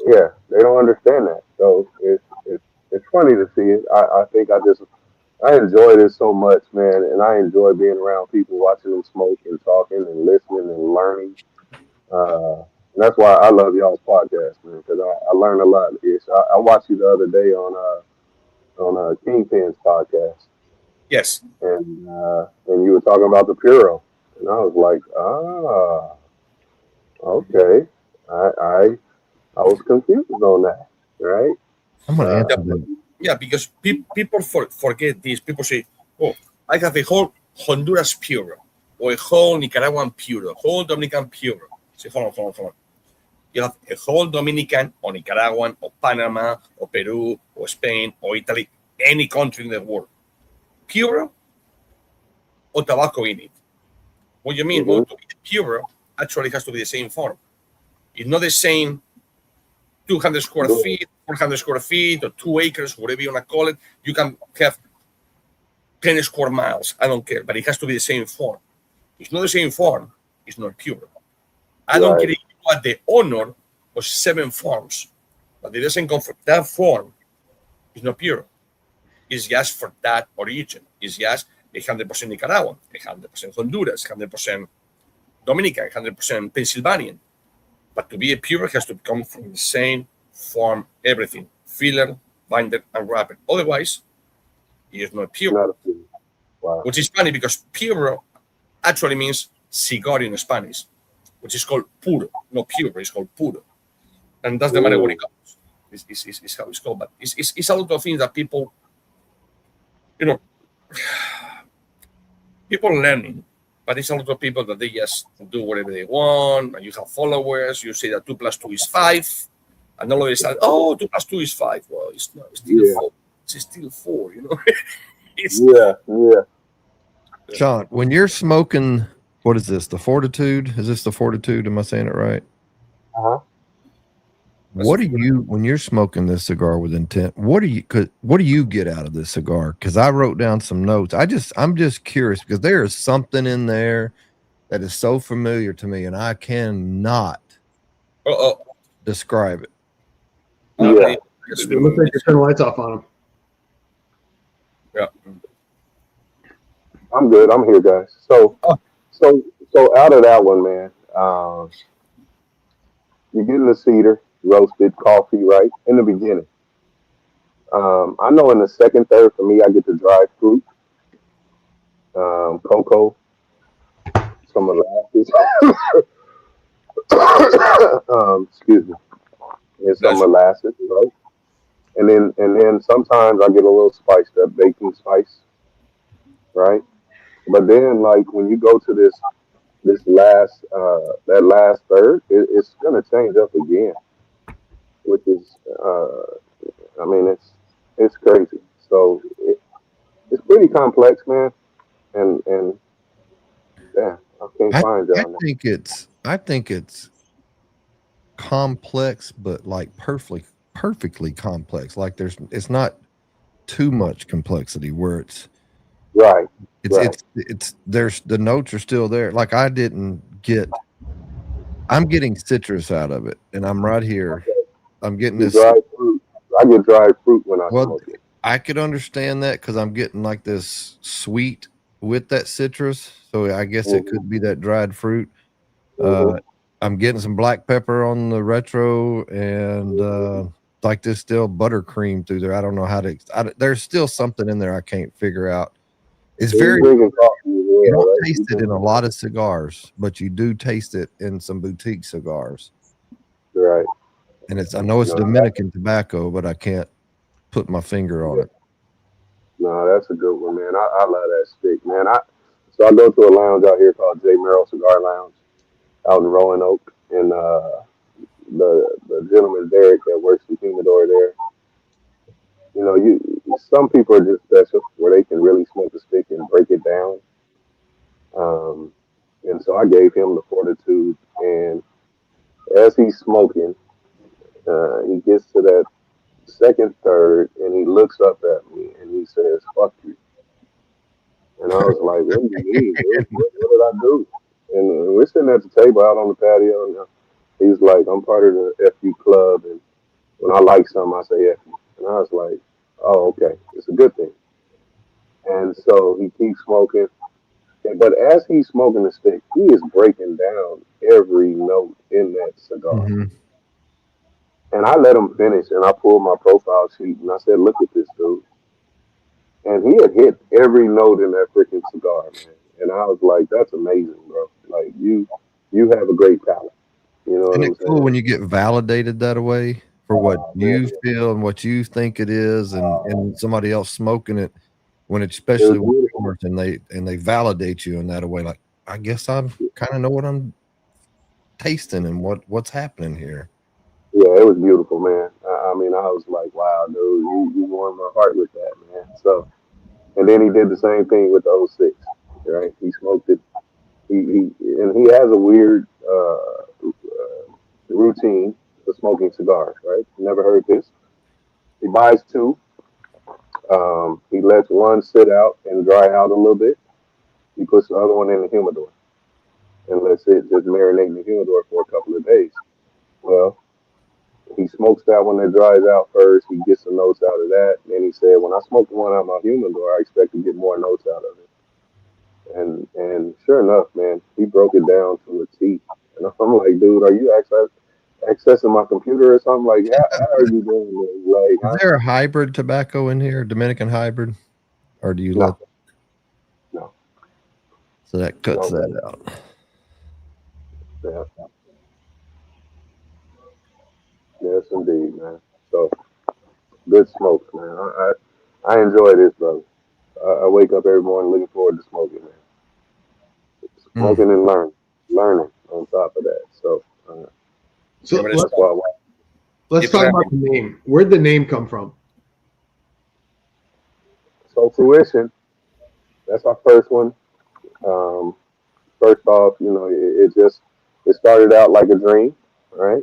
Yeah, they don't understand that. So it's funny to see it. I think I enjoy this so much, man, and I enjoy being around people, watching them smoke and talking and listening and learning. And that's why I love y'all's podcast, man, because I learn a lot. I watched you the other day on Kingpin's podcast. Yes. And you were talking about the Puro, and I was like, okay. I was confused on that, right? I'm gonna answer that. Yeah, because people forget this. People say, "Oh, I have a whole Honduras Puro, or a whole Nicaraguan Puro, whole Dominican Puro." Say, hold on. You have a whole Dominican, or Nicaraguan, or Panama, or Peru, or Spain, or Italy, any country in the world. Puro or tobacco in it. What do you mean? Well, to be puro, actually has to be the same form. It's not the same 200 square feet, 400 square feet, or 2 acres, whatever you want to call it. You can have 10 square miles. I don't care, but it has to be the same form. It's not the same form. It's not pure. I don't care if you got the honor of 7 forms, but it doesn't come from that form. It's not pure. It's just for that origin. It's just 100% Nicaraguan, 100% Honduras, 100% Dominican, 100% Pennsylvanian. But to be a pure, it has to come from the same form, everything. Filler, binder, and wrapper. Otherwise, it is not pure. Wow. Which is funny because pure actually means cigar in Spanish, which is called puro, not pure, it's called puro. And that's the matter when it comes. It's how it's called. But it's a lot of things that people, people are learning. But it's a lot of people that they just do whatever they want, and you have followers. You say that 2 + 2 is 5, and all of a sudden, 2 + 2 is 5. Well, it's not. It's still 4. It's still 4. Yeah. Sean, when you're smoking, what is this? The Fortitude? Is this the Fortitude? Am I saying it right? What do you, when you're smoking this cigar with intent, what do you get out of this cigar? Because I wrote down some notes. I'm just curious because there is something in there that is so familiar to me, and I cannot describe it. Yeah. It looks like you turn the lights off on them. Yeah. I'm good. I'm here, guys. So out of that one, man, you're getting the cedar, roasted coffee, right? In the beginning. I know in the second, third, for me, I get the dried fruit, cocoa, some molasses, excuse me, and some molasses, right? And then sometimes I get a little spiced up baking spice, right? But then, like when you go to this this last that last third, it's gonna change up again, which is I mean it's crazy. So it's pretty complex, man, and yeah, I can't I, find I y'all now. think it's complex, but like perfectly complex. Like it's not too much complexity where Right, right. it's there's the notes are still there. Like I'm getting citrus out of it, and I'm right here. I'm getting The this. dried fruit. I get dried fruit when I Well, smoke it. I could understand that because I'm getting like this sweet with that citrus. So I guess it Hmm. could be that dried fruit. Hmm. Uh, I'm getting some black pepper on the retro and like this still buttercream through there. I don't know how to. There's still something in there I can't figure out. It's You very. drinking coffee as You well, don't right? taste You it in drinking a lot coffee. of cigars, but you do taste it in some boutique cigars. Right. And it's I know it's No, that, Dominican tobacco, but I can't put my finger on yeah. it. No, that's a good one, man. I love that stick, man. I go to a lounge out here called J. Merrill Cigar Lounge out in Roanoke, and the gentleman Derek that works the humidor there. You know, you some people are just special where they can really smoke the stick and break it down. Um, and so I gave him the fortitude, and as he's smoking, he gets to that second third, and he looks up at me and he says, "Fuck you." And I was like, "What do you mean, dude? What did I do?" And we're sitting at the table out on the patio, and he was like, "I'm part of the FU club, and when I like something, I say F you." And I was like, "Oh, okay, it's a good thing." And so he keeps smoking, but as he's smoking the stick, he is breaking down every note in that cigar. Mhm. And I let him finish, and I pulled my profile sheet, and I said, "Look at this dude." And he had hit every note in that freaking cigar, man. And I was like, "That's amazing, bro. Like you have a great palate." You know what Isn't I'm it cool saying? when you get validated that way for what Oh man, you feel and what you think it is, and somebody else smoking it when it's it was especially when it's beautiful. yours and they validate you in that way. Like I guess I kind of know what I'm tasting and what's happening here. Yeah, it was beautiful, man. I mean, I was like, "Wow, dude, you warmed my heart with that, man." So, and then he did the same thing with the '06, right? He smoked it. He has a weird routine for smoking cigars, right? Never heard this. He buys two. He lets one sit out and dry out a little bit. He puts the other one in the humidor and lets it just marinate in the humidor for a couple of days. Well, he smokes that one that dries out first. He gets the notes out of that. And he said, when I smoke the one out of my humidor, I expect to get more notes out of it. And sure enough, man, he broke it down to a T. And I'm like, "Dude, are you accessing my computer or something? Like, how are you doing this? Like, Is there a hybrid tobacco in here, Dominican hybrid, or do you let no, no, so that cuts no, that out? yeah, yes, indeed, man. So good smokes, man. I enjoy this, brother. I wake up every morning looking forward to smoking, man. Mm. Smoking and learning on top of that. So So but that's why. let's talk about the name. Where'd the name come from? So fruition, that's our first one. Um, First off, you know, it started out like a dream, right?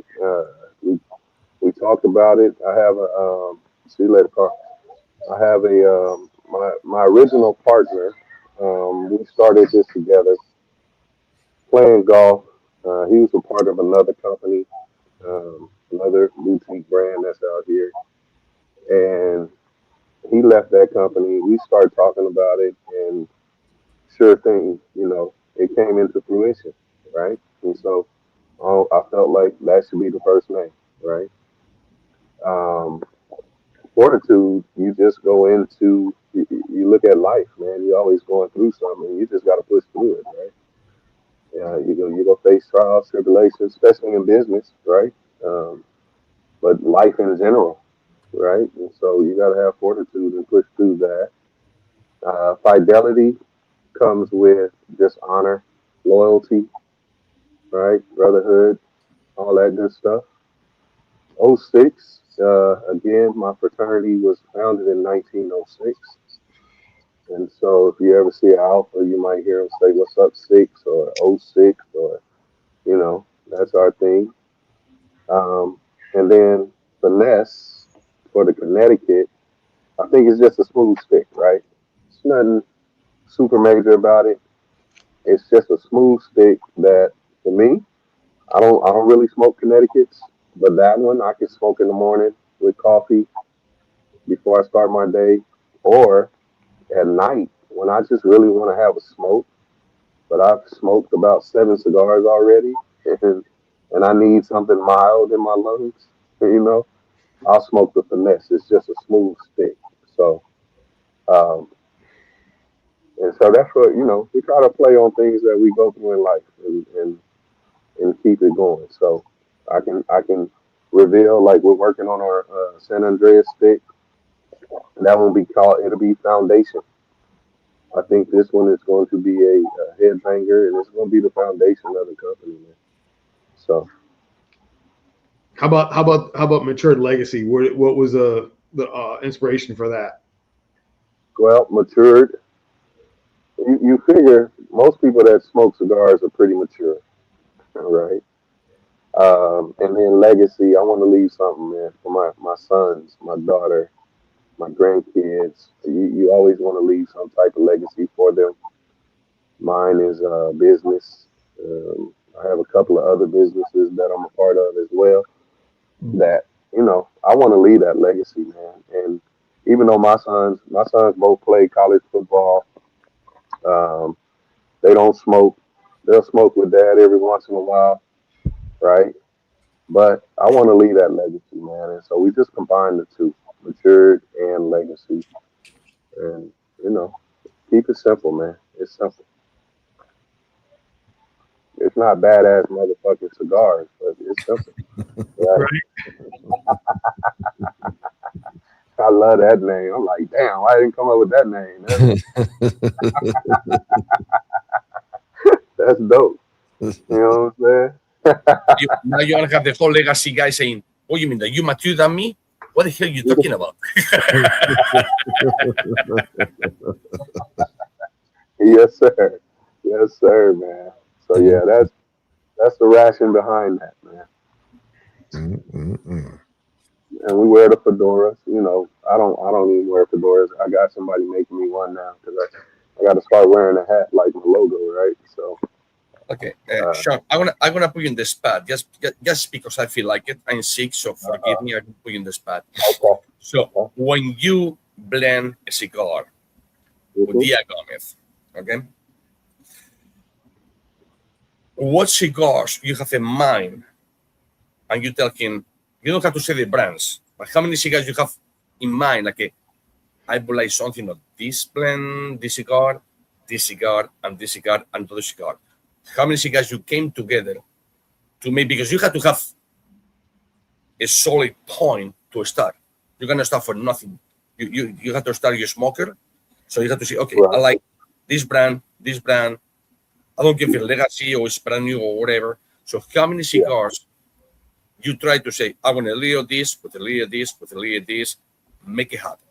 We talked about it. I have a see you later, Carl. I have a my original partner. We started this together playing golf. He was a part of another company, another boutique brand that's out here, and he left that company. We started talking about it, and sure thing, you know, it came into fruition, right? And so I felt like that should be the first name, right? Um, Fortitude, you just go into, you look at life, man. You're always going through something. You just got to push through it, right? Yeah, you go face trials, tribulations, especially in business, right? Um, but life in general, right? And so you got to have fortitude and push through that. Fidelity comes with just honor. loyalty, right? Brotherhood, all that good stuff. '06, again, my fraternity was founded in 1906. And so if you ever see an Alpha, you might hear them say, "What's up, 6?" or '06, or, that's our thing. And then finesse for the Connecticut, I think it's just a smooth stick, right? It's nothing super major about it. It's just a smooth stick that, for me, I don't really smoke Connecticut's, but that one I can smoke in the morning with coffee before I start my day, or at night when I just really want to have a smoke. But I've smoked about 7 cigars already, and I need something mild in my lungs. I'll smoke the finesse. It's just a smooth stick. So, um, and so that's what we try to play on things that we go through in life, and keep it going. So I can reveal, like, we're working on our San Andreas stick. That will be called, it'll be Foundation. I think this one is going to be a headbanger, and it's going to be the foundation of the company, man. So, How about Matured Legacy? What was the inspiration for that? well, Matured. You figure most people that smoke cigars are pretty mature, right? And then Legacy, I want to leave something, man, for my sons, my daughter, my grandkids. You always want to leave some type of legacy for them. Mine is business. I have a couple of other businesses that I'm a part of as well. That I want to leave that legacy, man. And even though my sons both play college football, they don't smoke. They'll smoke with dad every once in a while, right? But I want to leave that legacy, man. And so we just combined the two, Matured and Legacy. And, keep it simple, man. It's simple. It's not badass motherfucking cigars, but it's simple. Right? I love that name. I'm like, damn, why didn't come up with that name? That's dope. You know what I'm saying? Now you have the whole legacy guy saying, "What you mean that you matured than me? What the hell are you talking about?" Yes, sir. Yes, sir, man. So yeah, that's the ration behind that, man. And we wear the fedoras. I don't even wear fedoras. I got somebody making me one now because I got to start wearing a hat like my logo, right? So. Okay, Sean, I'm gonna put you in the spot just because I feel like it. I'm sick, so forgive me. I can put you in the spot. Okay. So when you blend a cigar with Dia Gomez, okay, what cigars you have in mind, and you tell him you don't have to say the brands, but how many cigars you have in mind? Like, I would like something of this blend, this cigar, and this cigar, and another cigar. How many cigars you came together to make, because you have to have a solid point to start. You're gonna start for nothing. You have to start your smoker, so you have to say, okay, right. I like this brand. I don't give it a legacy or it's brand new or whatever. So how many cigars you try to say, I want a little of this, with a little of this, with a little of this, make it happen.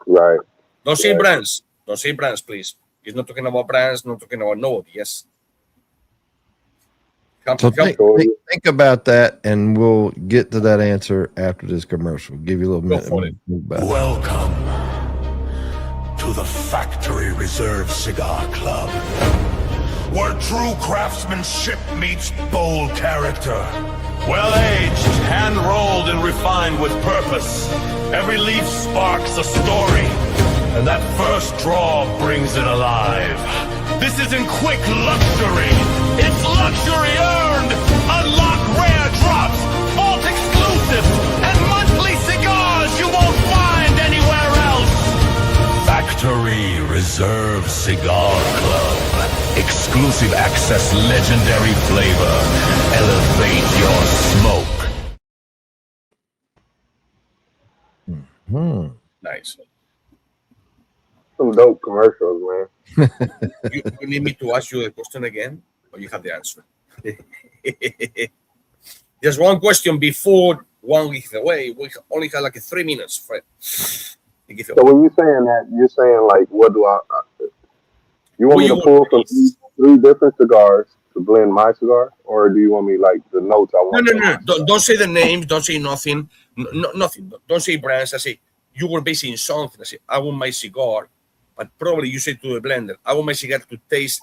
Right. Don't say brands. Don't say brands, please. He's not talking about brands, not talking about nobody. Yes. So think about that, and we'll get to that answer after this commercial. Give you a little minute. Welcome to the Factory Reserve Cigar Club, where true craftsmanship meets bold character. Well-aged, hand-rolled, and refined with purpose. Every leaf sparks a story, and that first draw brings it alive. This isn't quick luxury. It's luxury earned. Unlock rare drops, vault exclusives, and monthly cigars you won't find anywhere else. Factory Reserve Cigar Club. Exclusive access, legendary flavor. Elevate your smoke. Nice. some dope commercials, man. You need me to ask you the question again, or you have the answer? Just one question before one gives away. We only have like 3 minutes for it. So when you're saying that, you're saying like, what do you want me to pull from three different cigars to blend my cigar, or do you want me like the notes I want? No. Don't say the names. Don't say nothing. Nothing. Don't say brands. I say you were basing something. I say I want my cigar, but probably you say to the blender, I want my cigar to taste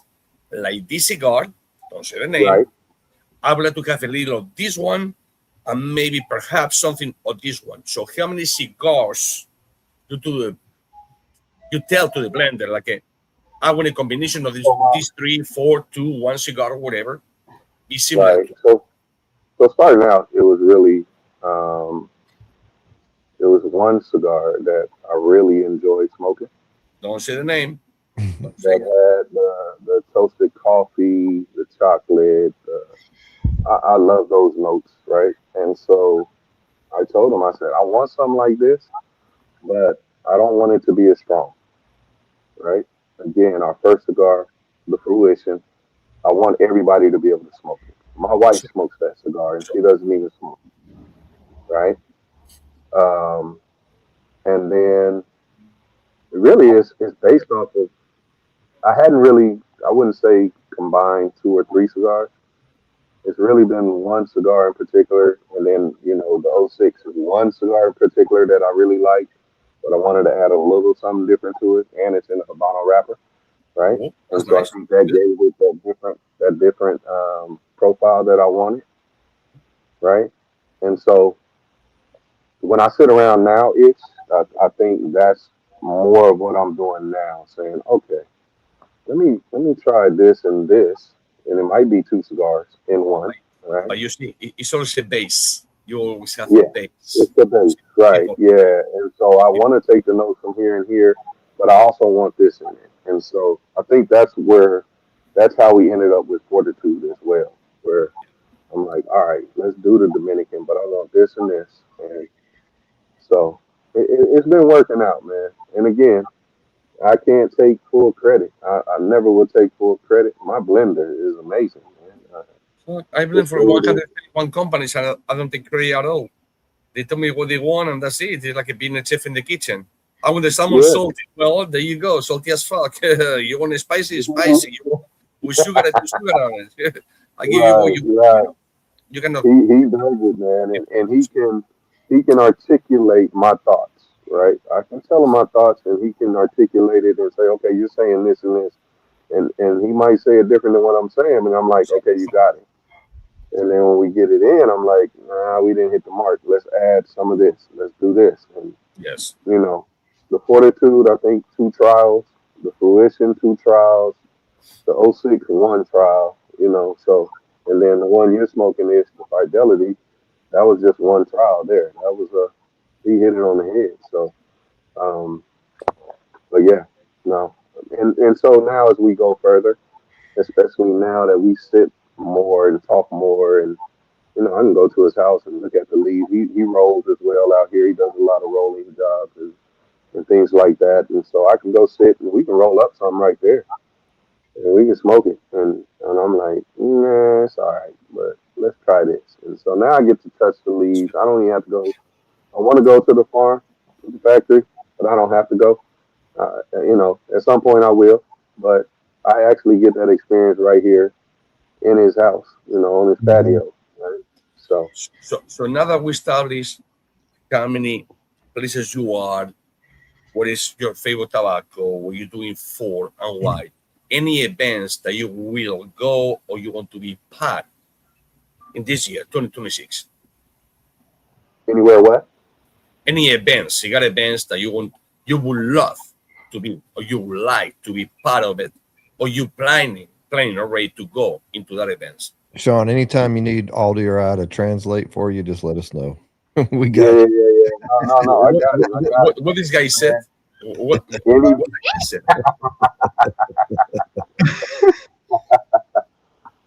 like this cigar. Don't say the name. Right. I would like to have a little of this one, and maybe perhaps something of this one. So how many cigars you tell to the blender like I want a combination of these 3, 4, 2, 1 cigar, or whatever. Be similar. Right. So starting out, it was really it was one cigar that I really enjoyed smoking. Don't say the name. That had the toasted coffee, the chocolate. I love those notes, right? And so I told him, I said, I want something like this, but I don't want it to be as strong, right? Again, our first cigar, the Fruition, I want everybody to be able to smoke it. My wife smokes that cigar, and she doesn't even smoke, right? And then really it's based off of, I wouldn't say combined 2 or 3 cigars. It's really been one cigar in particular, and then, the 06 is one cigar in particular that I really like, but I wanted to add a little something different to it, and it's in a Habano wrapper, right? And so nice. I think that gave it that different profile that I wanted, right? And so when I sit around now, I think that's more of what I'm doing now, saying, okay, let me try this and this, and it might be 2 cigars in one, right? But you see, it's always a base. You always have a base. It's the base, right? Yeah, and so I want to take the notes from here and here, but I also want this in it, and so I think that's how we ended up with Fortitude as well, where I'm like, all right, let's do the Dominican, but I want this and this, and so it's been working out, man. And again, I can't take full credit. I never will take full credit. My blender is amazing, man. I blend for 131 companies, and I don't take credit at all. They tell me what they want, and that's it. It's like being a chef in the kitchen. I want the salmon salty. Well, there you go, salty as fuck. You want it spicy, spicy. You want with sugar, I do sugar on it. I give you what you cannot. He does it, man, and he can articulate my thoughts. Right, I can tell him my thoughts, and he can articulate it and say, "Okay, you're saying this and this," and he might say it different than what I'm saying, and I'm like, "Okay, you got it." And then when we get it in, I'm like, "Nah, we didn't hit the mark. Let's add some of this. Let's do this." And yes, the Fortitude, I think 2 trials, the Fruition 2 trials, the 06 1 trial. So, and then the one you're smoking is the Fidelity. That was just 1 trial there. That was he hit it on the head. So, but yeah, no. And so now as we go further, especially now that we sit more and talk more, and, I can go to his house and look at the leaves. He rolls as well out here. He does a lot of rolling jobs and things like that. And so I can go sit and we can roll up something right there. And we can smoke it. And I'm like, nah, it's all right, but let's try this. And so now I get to touch the leaves. I don't even have to go. I want to go to the farm, to the factory, but I don't have to go. At some point I will, but I actually get that experience right here in his house, on his patio. Right? So now that we established how many places you are, what is your favorite tobacco, what you're doing for, and why? Any events that you will go or you want to be part in this year, 2026? Anywhere what? Any events, cigar events that you would love to be, or you would like to be part of it, or you planning already to go into that events? Sean, anytime you need Aldi or I to translate for you, just let us know. We got it. Yeah. No, I got it. What this guy said? What he said?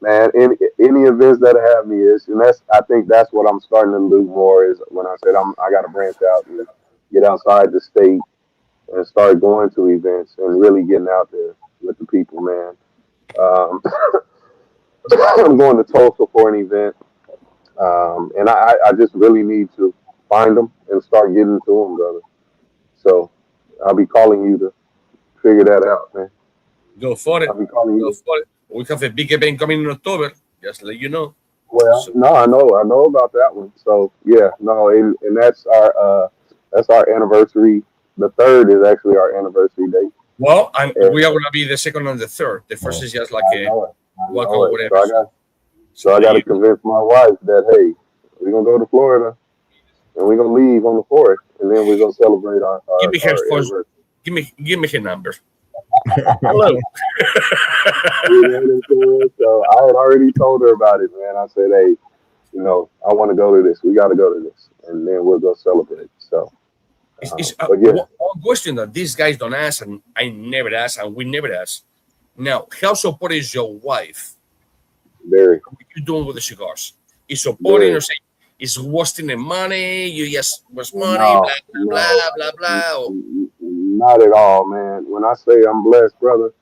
Man, any events that have me is, and I think that's what I'm starting to do more is when I said I got to branch out and get outside the state and start going to events and really getting out there with the people, man. Um, I'm going to Tulsa for an event, and I just really need to find them and start getting to them, brother. So I'll be calling you to figure that out, man. Go for it. I'll be calling Go you. for it. We have a big event coming in October. Just to let you know. Well, So, no, I know about that one. So yeah, no, and that's our anniversary. The 3rd is actually our anniversary date. well, and And we are gonna be the 2nd and the 3rd. The first is just like I a know it. I welcome know or it. whatever. So I got to you- convince my wife that hey, we're gonna go to Florida and we're gonna leave on the 4th, and then we're gonna celebrate give me her our first. anniversary. Give me her number. Hello. You know what I'm saying? So I had already told her about it, man. I said, hey, I want to go to this. We got to go to this, and then we'll go celebrate. So, It's but yeah, one question that these guys don't ask, and I never ask, and we never ask. Now, how supportive is your wife? very, What you doing with the cigars? Is supporting very. or saying is wasting the money? You just waste money, No, blah blah blah blah. Or, not at all, man. When I say I'm blessed, brother,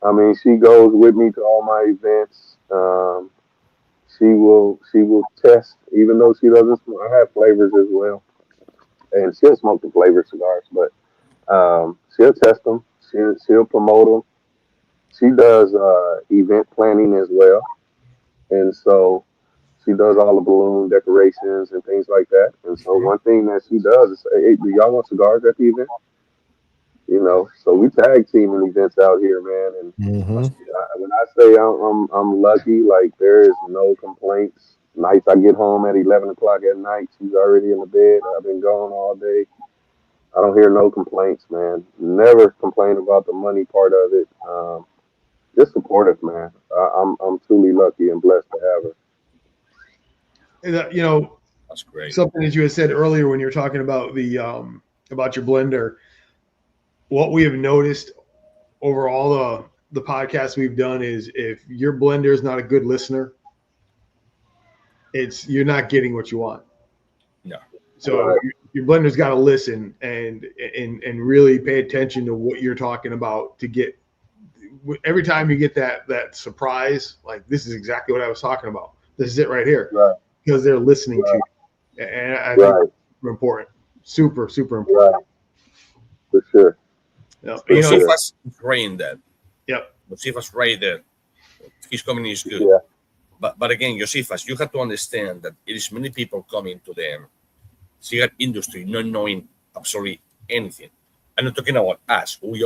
I mean she goes with me to all my events. She will test, even though she doesn't smoke. I have flavors as well, and she'll smoke the flavored cigars, but she'll test them. She'll promote them. She does event planning as well, and so she does all the balloon decorations and things like that. And so one thing that she does is say, "Hey, do y'all want cigars at the event?" So we tag teaming events out here, man. And when I say I'm lucky, like there is no complaints. Nights I get home at 11 o'clock at night, she's already in the bed. I've been gone all day. I don't hear no complaints, man. Never complain about the money part of it. Just supportive, man. I'm truly lucky and blessed to have her. And, that's great. something that you had said earlier when you were talking about the about your blender. What we have noticed over all the podcasts we've done is if your blender is not a good listener, you're not getting what you want. No. So Right. your blender's got to listen and really pay attention to what you're talking about to get. Every time you get that surprise, like this is exactly what I was talking about. This is it right here, Right. because they're listening to you, and I think Right. it's super important, super important. Right. For sure. Yeah. Josefa's right in that. Yep. Josefa's right there. His comedy is good. Yeah. But again, Josephus, you have to understand that it is many people coming to the cigar industry not knowing absolutely anything. I'm not talking about us. We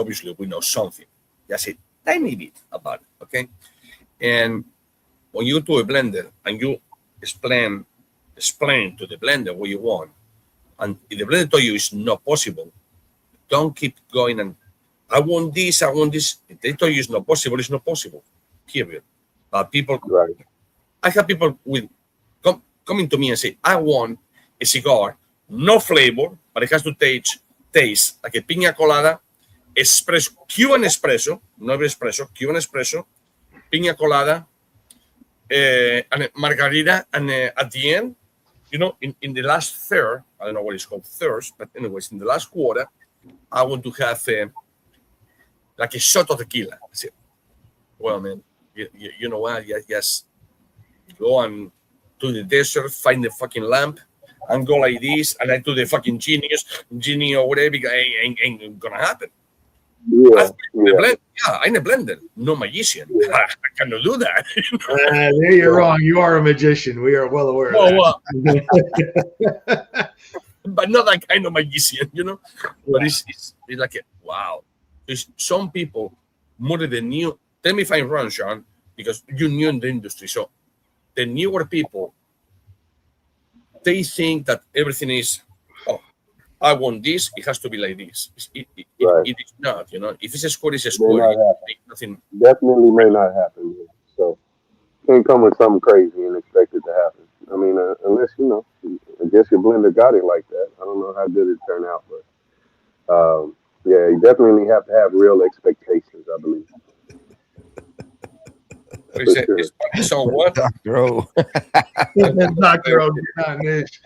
know something. Just a tiny bit about it, okay? And when you go to a blender and you explain to the blender what you want, and if the blender told you it's not possible, don't keep going and I want this. If they tell you it's not possible, it's not possible. Period. But people, Right. I have people coming to me and say, I want a cigar, no flavor, but it has to taste like a piña colada, espresso, Cuban espresso, not espresso, Cuban espresso, piña colada, and a margarita, and at the end, in the last third, I don't know what it's called thirds, but anyways, in the last quarter, I want to have like a shot of tequila. I said, well, man, you know what? Just go and to the desert, find the fucking lamp, and go like this, and I do the fucking genie or whatever, because ain't gonna happen. Yeah. I'm a blender, no magician. Yeah. I cannot do that. There you're wrong. You are a magician. We are well aware of that. But not that kind of magician, But it's like, wow. There's some people more than the new. Tell me if I'm wrong, Sean, because you're new in the industry. So the newer people, they think that everything is, I want this, it has to be like this. It is not, If it's a square, it's a square. Nothing. Definitely may not happen. So can't come with something crazy and expect it to happen. I mean, unless I guess your blender got it like that. I don't know how good it turned out, but yeah, you definitely have to have real expectations, I believe. So what? Dr. O. Dr. O, not Nish.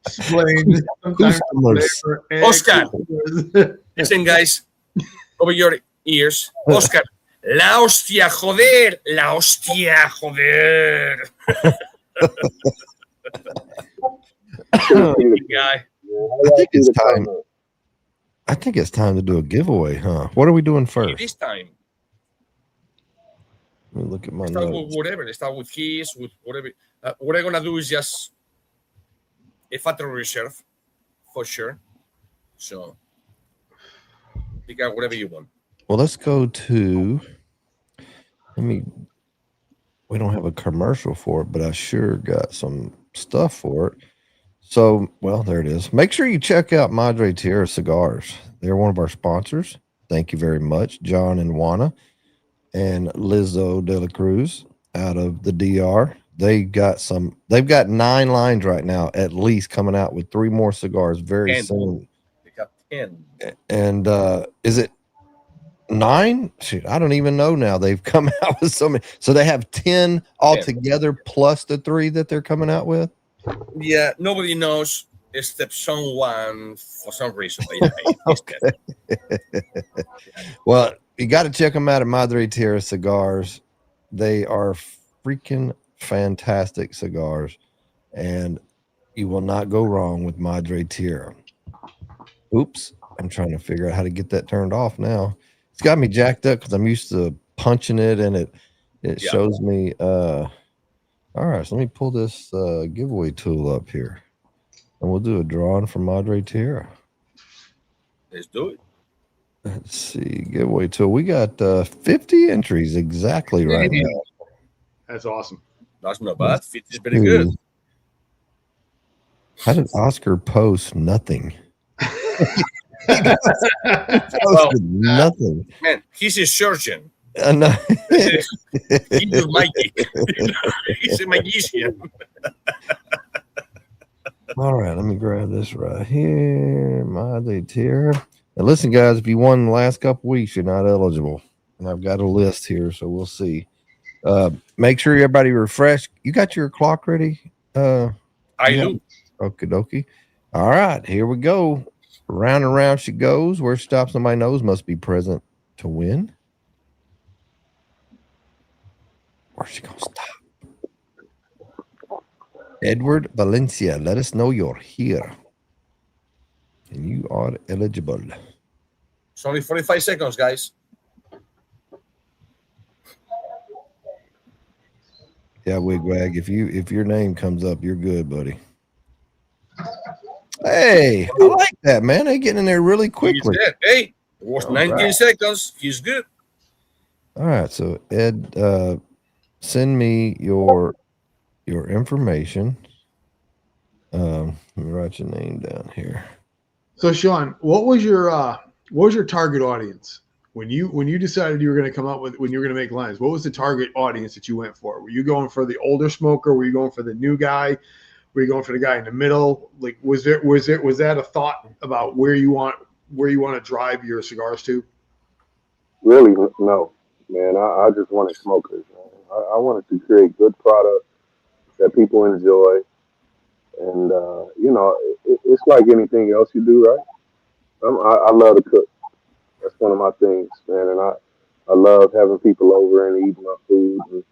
Explain. Customers. Oscar. Listen, guys, over your ears. Oscar, la hostia, joder. La hostia, joder. Guy. I think it's time to do a giveaway, huh? What are we doing first? This time. Let me look at my Start notes. with whatever. Let's start with his, with whatever. What I'm gonna do is just a factory reserve, for sure. So pick out whatever you want. Well, let's go to. We don't have a commercial for it, but I sure got some stuff for it. So, well, there it is. Make sure you check out Madre Tierra Cigars. They're one of our sponsors. Thank you very much, John and Juana and Lizzo de la Cruz out of the DR. They've got 9 lines right now, at least, coming out with 3 more cigars very soon. They got 10. And is it 9? Shoot, I don't even know now. They've come out with so many. So they have 10 altogether plus the 3 that they're coming out with. Yeah, nobody knows except someone for some reason. Okay. Well, you got to check them out at Madre Tierra Cigars. They are freaking fantastic cigars, and you will not go wrong with Madre Tierra. Oops, I'm trying to figure out how to get that turned off now. It's got me jacked up because I'm used to punching it, and it shows me. All right, so let me pull this giveaway tool up here, and we'll do a drawing for Madre Tierra. Let's do it. Let's see, giveaway tool. We got 50 entries exactly right now. That's awesome. That's not bad. 50 is pretty good. How did Oscar post nothing? Nothing. Man, he's a surgeon. No. He's Mikey. He's a magician. All right, let me grab this right here. Madre Tierra. Now, listen, guys, if you won the last couple weeks, you're not eligible. And I've got a list here, so we'll see. Make sure everybody refresh. You got your clock ready? I do. Okie dokie. All right, here we go. Round and round she goes. Where she stops, nobody knows. Must be present to win. Where's she going to stop? Edward Valencia, let us know you're here. And you are eligible. It's only 45 seconds, guys. Yeah, Wigwag, if your name comes up, you're good, buddy. Hey, I like that, man. They're getting in there really quickly. Hey, it was 19 seconds. He's good. All right, so Ed, send me your information. Let me write your name down here. So, Sean, what was your target audience when you decided you were going to come up with when you were going to make lines? What was the target audience that you went for? Were you going for the older smoker? Were you going for the new guy? Were you going for the guy in the middle? Like, was that a thought about where you want to drive your cigars to? Really, no, man. I just wanted smokers. I wanted to create good product that people enjoy. And, it's like anything else you do, right? I love to cook. That's one of my things, man. And I love having people over and eating my food. And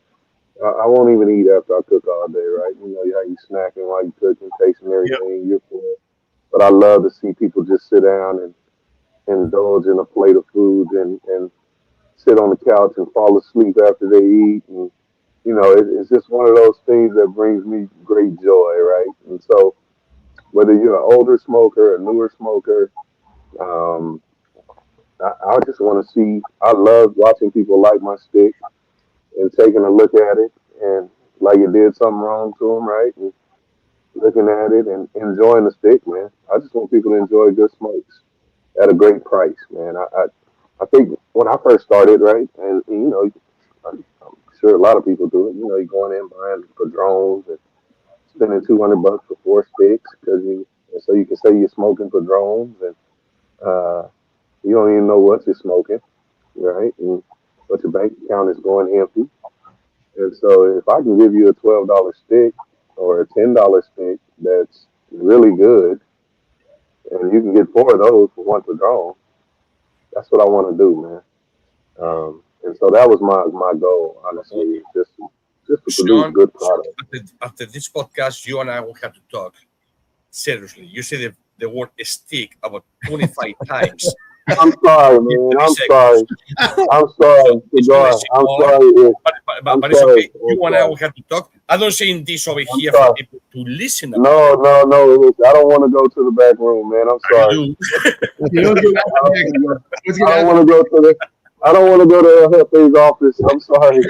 I won't even eat after I cook all day, right? You know how you snacking while you cooking, tasting everything. You're full. But I love to see people just sit down and indulge in a plate of food and sit on the couch and fall asleep after they eat. And, it's just one of those things that brings me great joy, right? And so whether you're an older smoker, a newer smoker, I just want to see, I love watching people light my stick and taking a look at it and like it did something wrong to them, right? And looking at it and enjoying the stick, man. I just want people to enjoy good smokes at a great price, man. I think when I first started, right, and I'm sure a lot of people do it. You're going in buying Padrones and spending $200 for 4 sticks so you can say you're smoking Padrones and you don't even know what you're smoking, right? But your bank account is going empty. And so if I can give you a $12 stick or a $10 stick that's really good, and you can get 4 of those for 1 Padron, that's what I want to do, man. And so that was my goal, honestly, just to produce Sean, good product. after this podcast, you and I will have to talk seriously. You say the word stick about 25 times. I'm sorry, man. I'm sorry. I'm sorry, Cigar. I'm sorry. But it's okay. You and I will have to talk. I don't say this over here for people to listen. No. I don't want to go to the back room, man. I'm sorry. I don't want to go to Hefe's office. I'm sorry.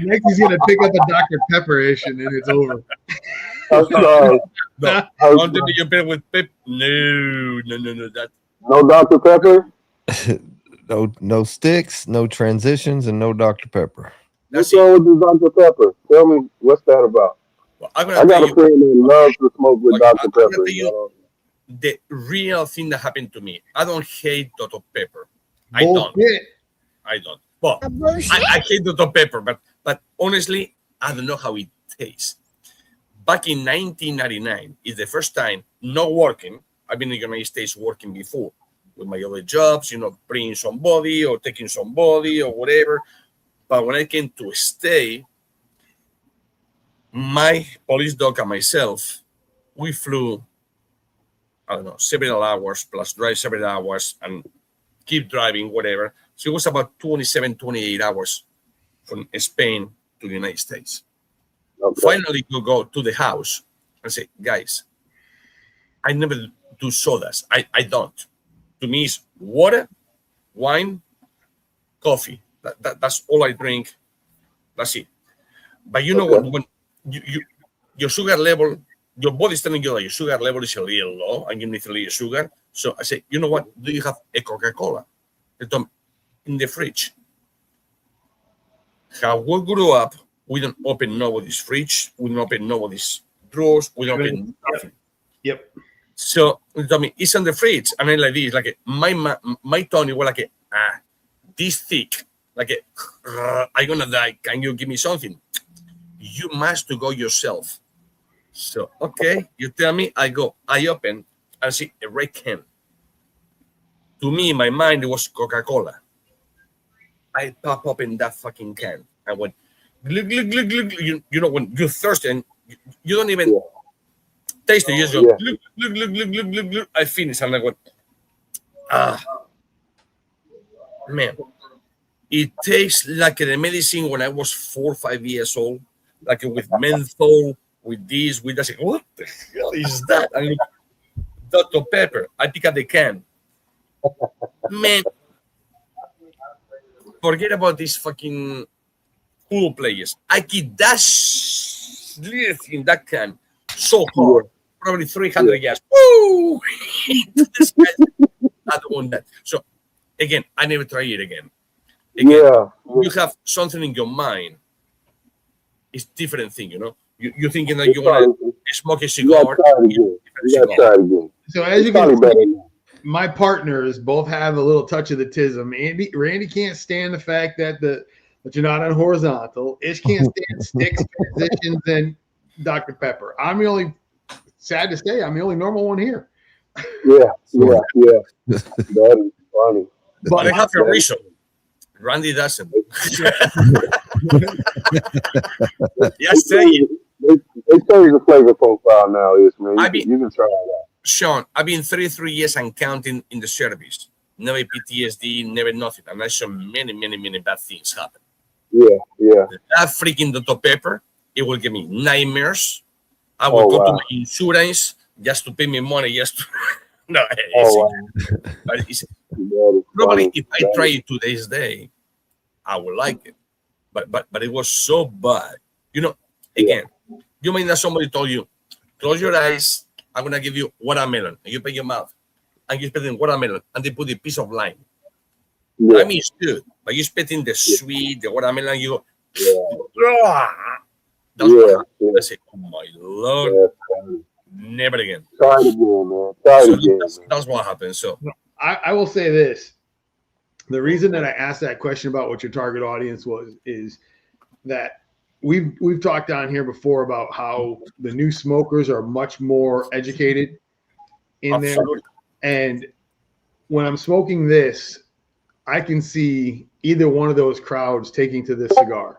Next, he's gonna pick up a Dr. Pepper-ish, and then it's over. I'm sorry. Don't do your bit with Pep. No. That. No Dr. Pepper. No sticks, no transitions, and no Dr. Pepper. What's wrong with this Dr. Pepper? Tell me, what's that about? Well, I got a friend that loves to smoke with Dr. Pepper. The real thing that happened to me. I don't hate Dr. Pepper. I don't. Well, I hate Dr. Pepper, but honestly, I don't know how it tastes. Back in 1999 is the first time not working. I've been in the United States working before with my other jobs, bringing somebody or taking somebody or whatever. But when I came to stay, my police dog and myself, we flew, I don't know, several hours plus drive several hours and keep driving, whatever. So it was about 27, 28 hours from Spain to the United States. Okay. Finally, you go to the house and say, guys, I never do sodas. I don't. To me, it's water, wine, coffee. That's all I drink. That's it. But you know what? When your sugar level, your body's telling you that your sugar level is a little low and you need a little sugar. So I say, you know what? Do you have a Coca-Cola? In the fridge. How we grew up, we don't open nobody's fridge. We don't open nobody's drawers. We don't open nothing. Yep. So it's on the fridge, and I like this, like my tongue was like this thick, like I'm gonna die. Can you give me something? You must to go yourself. So okay, you tell me. I go. I open and see a red can. To me, in my mind, it was Coca-Cola. I pop open that fucking can. I went, glug, glug, glug, glug. You know, when you're thirsty and you don't even taste it, you just go, glug, glug, glug, glug, glug, glug, glug. I finish and I went, man, it tastes like the medicine when I was 4 or 5 years old, like with menthol, with this, with that. I say, what the hell is that? And look, Dr. Pepper. I pick up the can. Man, forget about these fucking pool players. I keep that little thing that can so hard, probably 300 yards. Woo! I don't want that. So again, I never try it again. You have something in your mind. It's different thing, You're thinking that you want to smoke a cigar. So as you can see, my partners both have a little touch of the tism. Randy can't stand the fact that you're not on horizontal. Ish can't stand sticks, transitions, and Dr. Pepper. I'm the only, sad to say, I'm the only normal one here. Yeah. That is funny. But I have a reason. Randy doesn't. Yes, say it. They tell you the flavor profile now is, man. You can try it out. Sean, I've been 33 years and counting in the service. Never PTSD, never nothing. And I saw many, many, many bad things happen. Yeah. That freaking Dr. Pepper, it will give me nightmares. I will go to my insurance just to pay me money. No, but it's probably if I try it today's day, I will like it. But it was so bad. Again, you mean that somebody told you, close your eyes, I'm going to give you watermelon. And you open your mouth. And you spit in watermelon. And they put a piece of lime. I mean, it's good. But you spit in the sweet, the watermelon, you go, that's what happened. I say, oh my Lord. Never again. Try it again, man. That's what happened. So I will say this. The reason that I asked that question about what your target audience was is that we've talked on here before about how the new smokers are much more educated in there. And when I'm smoking this, I can see either one of those crowds taking to this cigar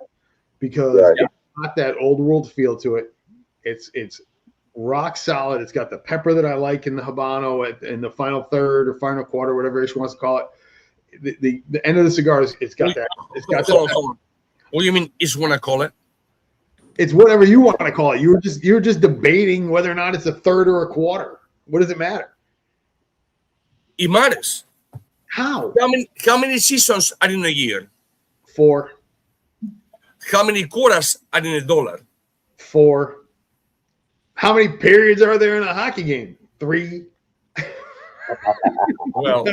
because it's got that old world feel to it. It's rock solid. It's got the pepper that I like in the Habano in the final third or final quarter, whatever she wants to call it. The end of the cigar it's got that. It's got hold on. What do you mean is want to call it? It's whatever you want to call it. You were just debating whether or not it's a third or a quarter. What does it matter? It matters. How? How many seasons are in a year? 4. How many quarters are in a dollar? 4. How many periods are there in a hockey game? 3. Well,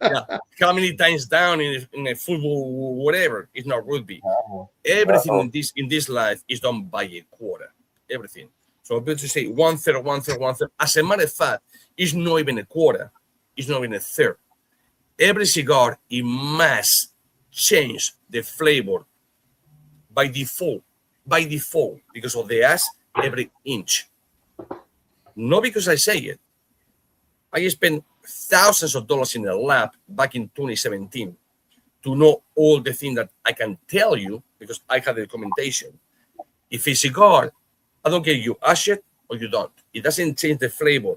yeah. How many times down in a football, whatever? It's not rugby. Everything in this life is done by a quarter. Everything. So I'm going to say 1/3, 1/3, 1/3. As a matter of fact, it's not even a quarter. It's not even a third. Every cigar, it must change the flavor by default, because of the ass every inch. Not because I say it. I spent thousands of dollars in a lab back in 2017 to know all the things that I can tell you because I have the documentation. If a cigar, I don't care, you ash it or you don't. It doesn't change the flavor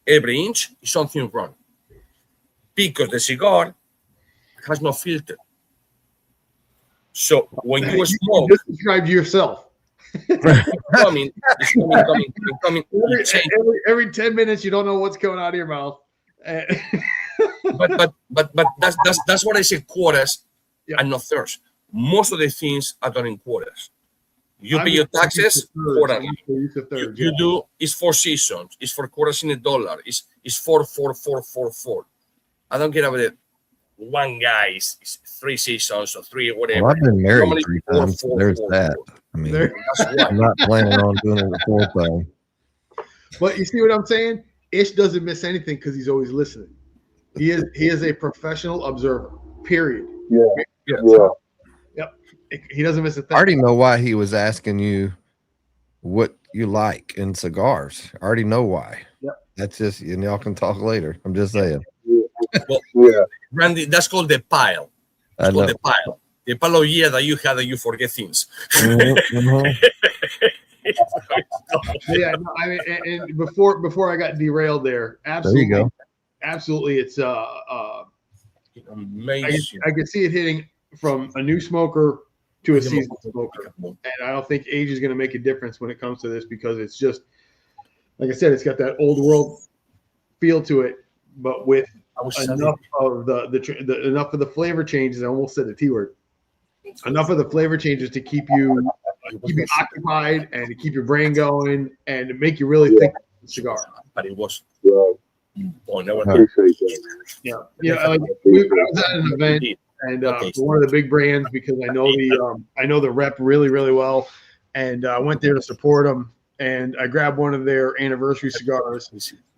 every inch, is something wrong. Because the cigar has no filter. So when you smoke, just describe yourself. coming. Every 10 minutes, you don't know what's coming out of your mouth. but that's what I say, quarters and not thirds. Most of the things are done in quarters. You pay your taxes quarterly. You do it's 4 seasons. It's 4 quarters in a dollar. It's 4, 4, 4, 4, 4. I don't care about it. One guy is 3 seasons or 3 or whatever. Well, I've been married 3 times. So there's that. I mean, I'm not planning on doing it the 4th time. But you see what I'm saying? Ish doesn't miss anything because he's always listening. He is a professional observer. Period. Yep. He doesn't miss a thing. I already know why he was asking you what you like in cigars. I already know why. Yep. That's just, and y'all can talk later. I'm just saying. Well, Randy, that's called the pile. It's called the pile. The pile of year that you had that you forget things. Yeah, no, I mean, and before I got derailed there, absolutely, there you go. Absolutely, it's amazing. I can see it hitting from a new smoker to a seasoned smoker, and I don't think age is going to make a difference when it comes to this because it's just, like I said, it's got that old world feel to it, but with enough of the enough of the flavor changes. I almost said the T word. Enough of the flavor changes to keep you occupied and to keep your brain going and to make you really think of the cigar. But it was. I appreciate that. Yeah. Like I was at an event and for one of the big brands because I know the rep really, really well, and I went there to support them. And I grabbed one of their anniversary cigars,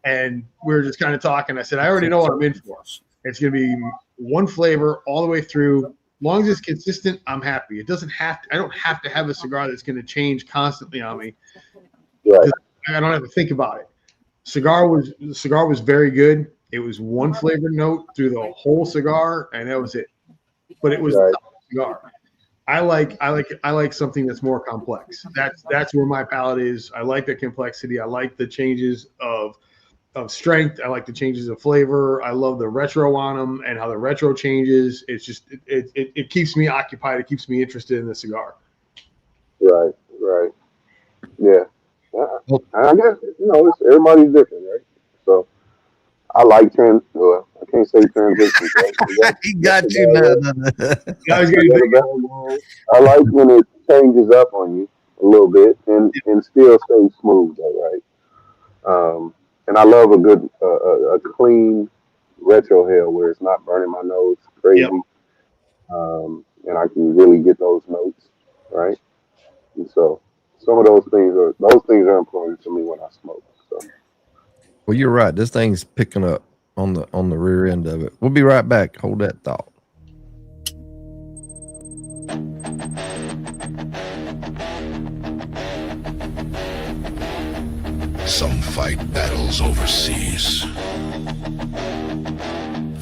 and we were just kind of talking. I said, I already know what I'm in for. It's going to be one flavor all the way through. As long as it's consistent, I'm happy. It doesn't have to. I don't have to have a cigar that's going to change constantly on me. Right. I don't have to think about it. The cigar was very good. It was one flavor note through the whole cigar, and that was it. But it was a cigar. I like something that's more complex. That's where my palate is. I like the complexity. I like the changes of strength. I like the changes of flavor. I love the retro on them and how the retro changes. It's just it keeps me occupied. It keeps me interested in the cigar. Right. Yeah. I guess it's everybody's different, right? So I like well, I can't say transition. He got you now. I like when it changes up on you a little bit and still stays smooth, though, right? And I love a good, a clean retro hail where it's not burning my nose crazy, and I can really get those notes, right? And so some of those things are important to me when I smoke. So. Well, you're right. This thing's picking up on the rear end of it. We'll be right back. Hold that thought. Some fight battles overseas.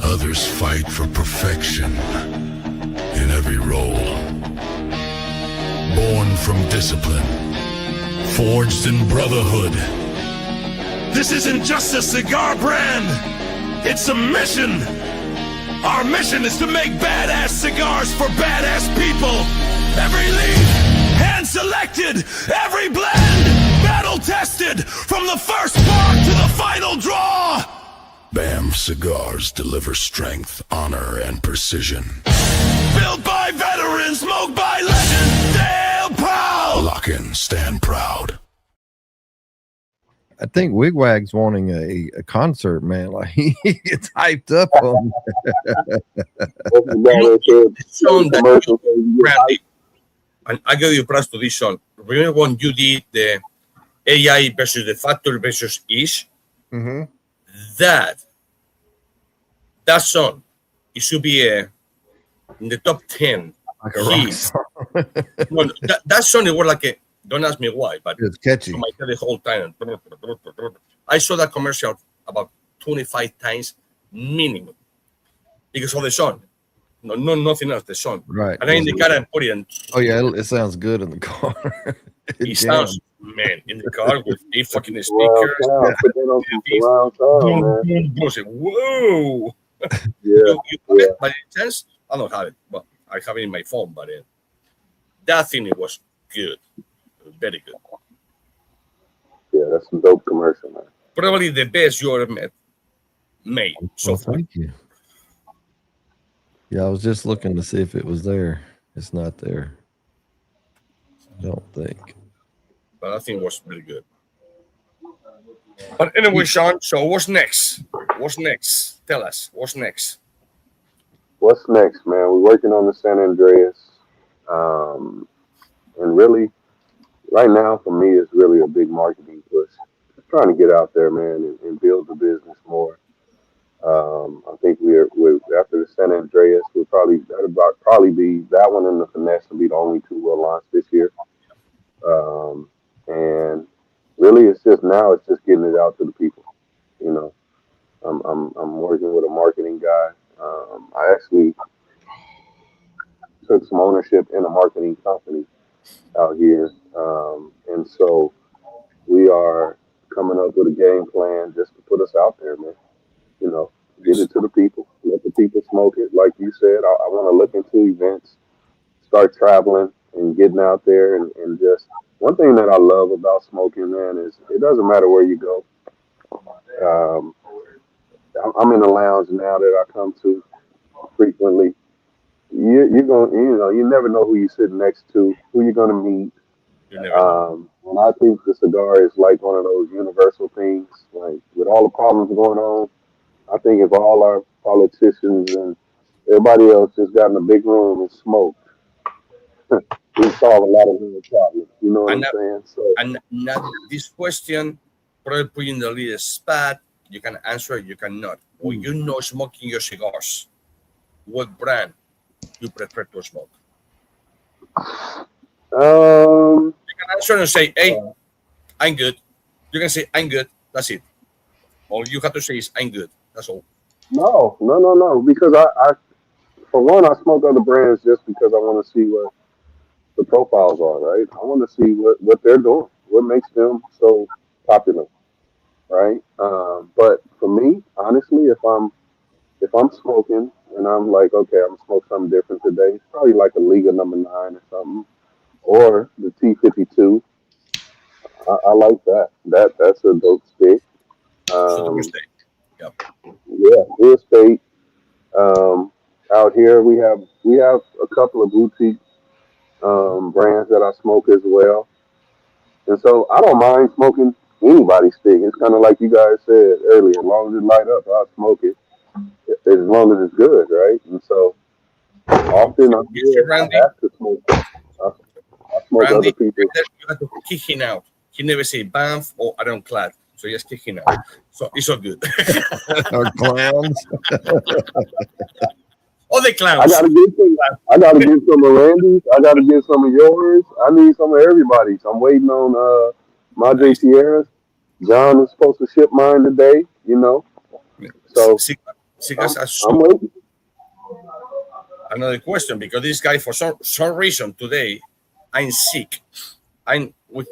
Others fight for perfection in every role. Born from discipline, forged in brotherhood. This isn't just a cigar brand, it's a mission. Our mission is to make badass cigars for badass people. Every leaf, hand-selected, every blend, battle-tested, from the first spark to the final draw. BAM Cigars deliver strength, honor, and precision. Built by veterans, smoked by legends, Dale Proud. Lock in, stand proud. I think Wigwag's wanting a concert, man. Like he gets hyped up on. And I give you props to this song. Remember when you did the AI versus the Factory versus Ish? Mm-hmm. That song, it should be in the top 10. Like a rock song. No, that song, it was like a, don't ask me why, but it's catchy. So my head the whole time. I saw that commercial about 25 times minimum because of the song. No, nothing else. The song. Right. And I in the car and put it in. Oh yeah, it sounds good in the car. It sounds, man, in the car with 8 fucking speakers. Whoa. Yeah. You put it, but in sense, I don't have it. But I have it in my phone. But that thing, it was good. Very good. Yeah, that's a dope commercial, man. Probably the best you ever made so far. Thank you. Yeah, I was just looking to see if it was there. It's not there. I don't think. But I think it was really good. But anyway, Sean, so what's next? What's next? Tell us, what's next? What's next, man? We're working on the San Andreas. And really, right now, for me, it's really a big marketing push. Just trying to get out there, man, and build the business more. I think we're after the San Andreas, that'll probably be that one and the Finesse will be the only 2 we'll launch this year. And really, it's just getting it out to the people. You know, I'm working with a marketing guy. I actually took some ownership in a marketing company out here. And so we are coming up with a game plan just to put us out there, man. You know, get it to the people, let the people smoke it. Like you said, I want to look into events, start traveling and getting out there. And just one thing that I love about smoking, man, is it doesn't matter where you go. I'm in a lounge now that I come to frequently. You're going, you never know who you're sitting next to, who you're going to meet. And I think the cigar is like one of those universal things. Like with all the problems going on, I think if all our politicians and everybody else just got in a big room and smoked, we solve a lot of real problems. You know what I'm saying? So, and now this question, probably put in the little spot, you can answer it, you cannot. When you know smoking your cigars, what brand you prefer to smoke? You can answer and say, hey, I'm good. You can say, I'm good. That's it. All you have to say is, I'm good. That's all. No. Because I for one, I smoke other brands just because I want to see what the profiles are, right? I want to see what they're doing, what makes them so popular, right? But for me, honestly, if I'm smoking and I'm like, okay, I'm gonna smoke something different today, it's probably like a Liga number 9 or something, or the T52. I like that. That's a dope stick. Yep. Yeah, real estate. Out here we have a couple of boutique brands that I smoke as well, and so I don't mind smoking anybody's stick. It's kind of like you guys said earlier. As long as it light up, I'll smoke it. As long as it's good, right? And so often I have to smoke. I smoke Randy, other people. You have to kick him out. He never say Banff or Ironclad, so just kick him out. So it's all good. Our clowns. All the clowns. I gotta get some of Randy's. I gotta get some of yours. I need some of everybody's. I'm waiting on my Sierras. John is supposed to ship mine today. You know, so cigars are I'm so. waiting. Another question, because this guy, for some reason today, I'm sick. I'm with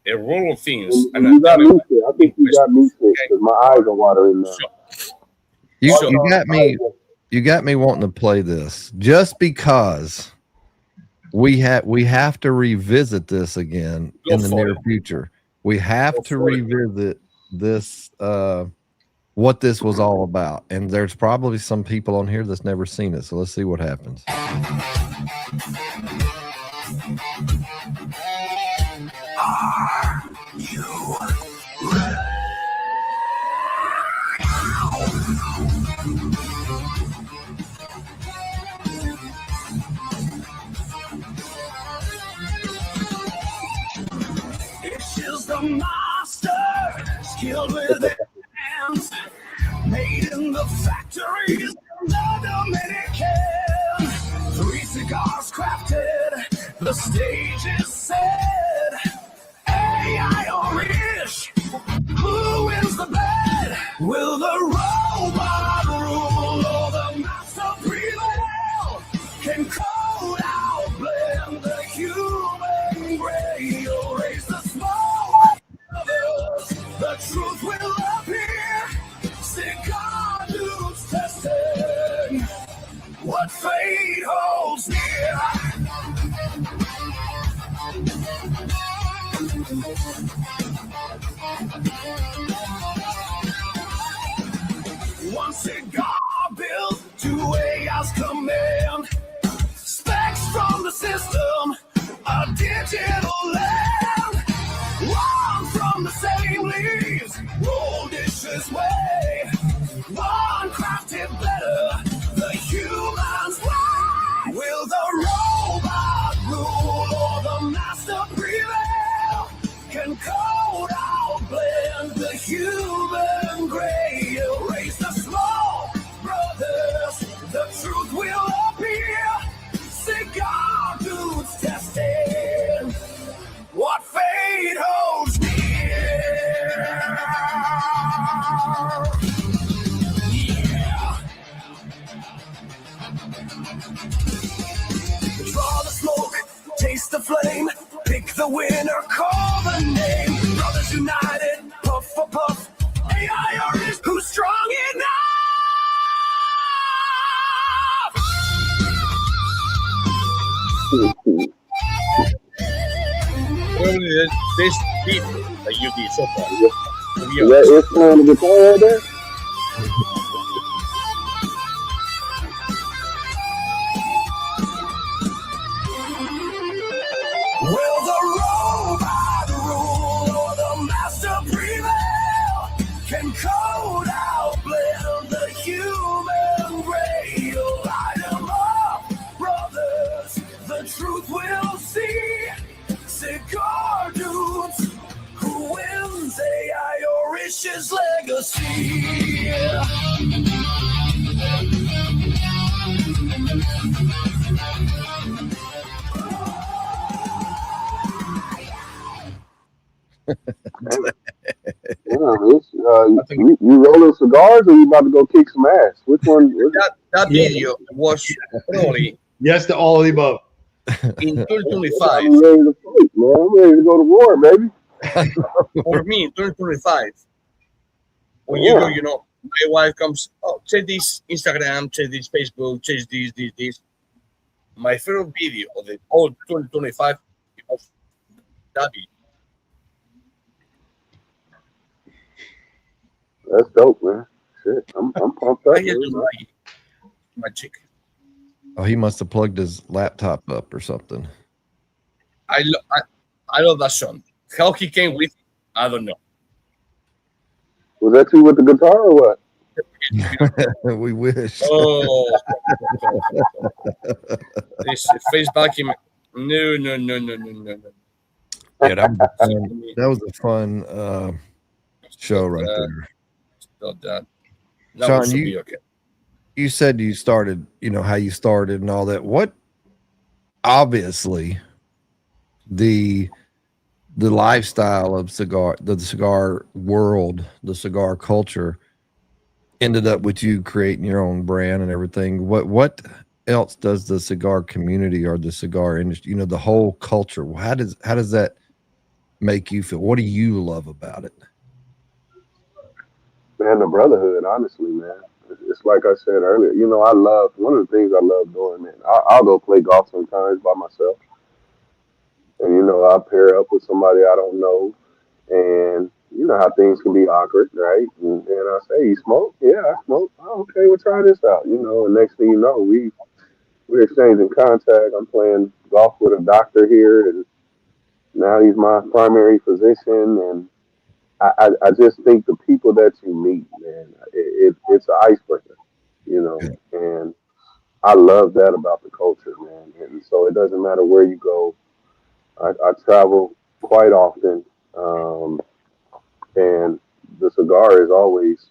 a roll of things. And You got me sick. I think you got me sick because my eyes are watering now. You got me wanting to play this just because we have to revisit this again in the near future. We have to revisit this what this was all about. And there's probably some people on here that's never seen it. So let's see what happens. Is the master skilled with their hands, made in the factories of the Dominican. 3 cigars crafted, the stage is set. AI or Ish, who wins the bet? Will the robot rule or the master prevail? Can code out blend the human gray, erase the smoke? The truth will appear. Cigar Dudes testing what fate holds near. One cigar built, 2 AI's command. Specs from the system, a digital land. One from the same leaves, roll dishes way. One crafted better, the human's way. Will the robot rule or the master prevail? Can code out blend the human gray, erase the small brothers, the truth will appear. Cigar Dudes testing what fate holds near. Yeah. Draw the smoke, taste the flame, pick the winner, call the name. Brothers united, puff for puff. AI artist who's strong enough. Probably the best beat that you did so far. Is that Ish playing the guitar right there? Will the robot rule or the master prevail? Can code out blend the human gray? Light 'em up, brothers, the truth will see. Cigar Dudes, who wins AI or Ish's legacy? You rolling cigars or you about to go kick some ass? Which one? That video was probably Yes to all of the above. in I'm 2025. ready to fight, man. I'm ready to go to war, baby. For me, in 2025, when you go, my wife comes, oh, check this Instagram, check this Facebook, check this. My favorite video of the whole 2025 was that video. That's dope, man. Shit, I'm pumped up. I had to my chick. Oh, he must have plugged his laptop up or something. I love that song. How he came with it, I don't know. Was that you with the guitar or what? We wish. Oh, this face back in. No. Yeah, that was a fun show right there. Not that. Sean, you said you started, how you started and all that. What, obviously, the lifestyle of the cigar world, the cigar culture, ended up with you creating your own brand and everything. What else does the cigar community or the cigar industry, the whole culture, how does that make you feel? What do you love about it? Man, the brotherhood, honestly, man. It's like I said earlier. I love one of the things I love doing. Man, I'll go play golf sometimes by myself, and I'll pair up with somebody I don't know, and you know how things can be awkward, right? And I say, "You smoke? Yeah, I smoke. Oh, okay, we'll try this out." And next thing you know, we're exchanging contact. I'm playing golf with a doctor here, and now he's my primary physician, and I just think the people that you meet, man, it's an icebreaker, and I love that about the culture, man. And so it doesn't matter where you go. I travel quite often, and the cigar is always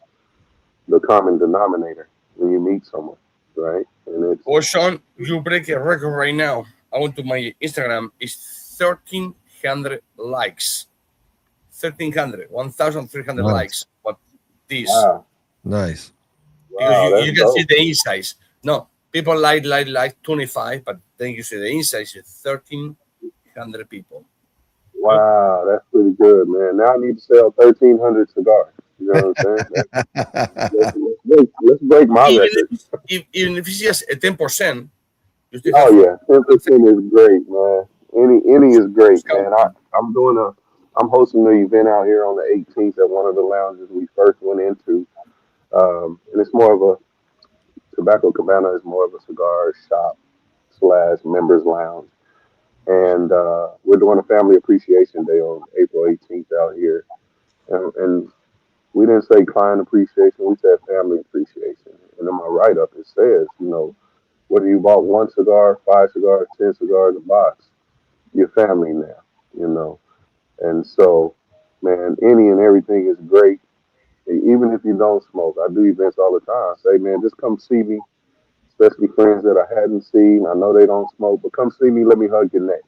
the common denominator when you meet someone, right? And it's Well, Sean, you break a record right now. I went to my Instagram. It's 1,300 likes. 1,300 Nice. likes. But this, wow, Nice. because that's you can dope. see the insides. No, people like 25, but then you see the insides. 1,300 people. Wow, that's pretty good, man. Now I need to sell 1,300 cigars. You know what I'm saying? Let's break my Even record. even if it's just a 10%, you still Oh have yeah, 10% is great, man. Any is great, man. I'm hosting an event out here on the 18th at one of the lounges we first went into, and it's more of a Tobacco Cabana is more of a cigar shop slash members lounge, and we're doing a family appreciation day on April 18th out here, and we didn't say client appreciation, we said family appreciation, and in my write up it says, whether you bought one cigar, 5 cigars, 10 cigars, a box, you're family now, you know. And so, man, any and everything is great. Even if you don't smoke, I do events all the time. I say, man, just come see me, especially friends that I hadn't seen. I know they don't smoke, but come see me. Let me hug your neck.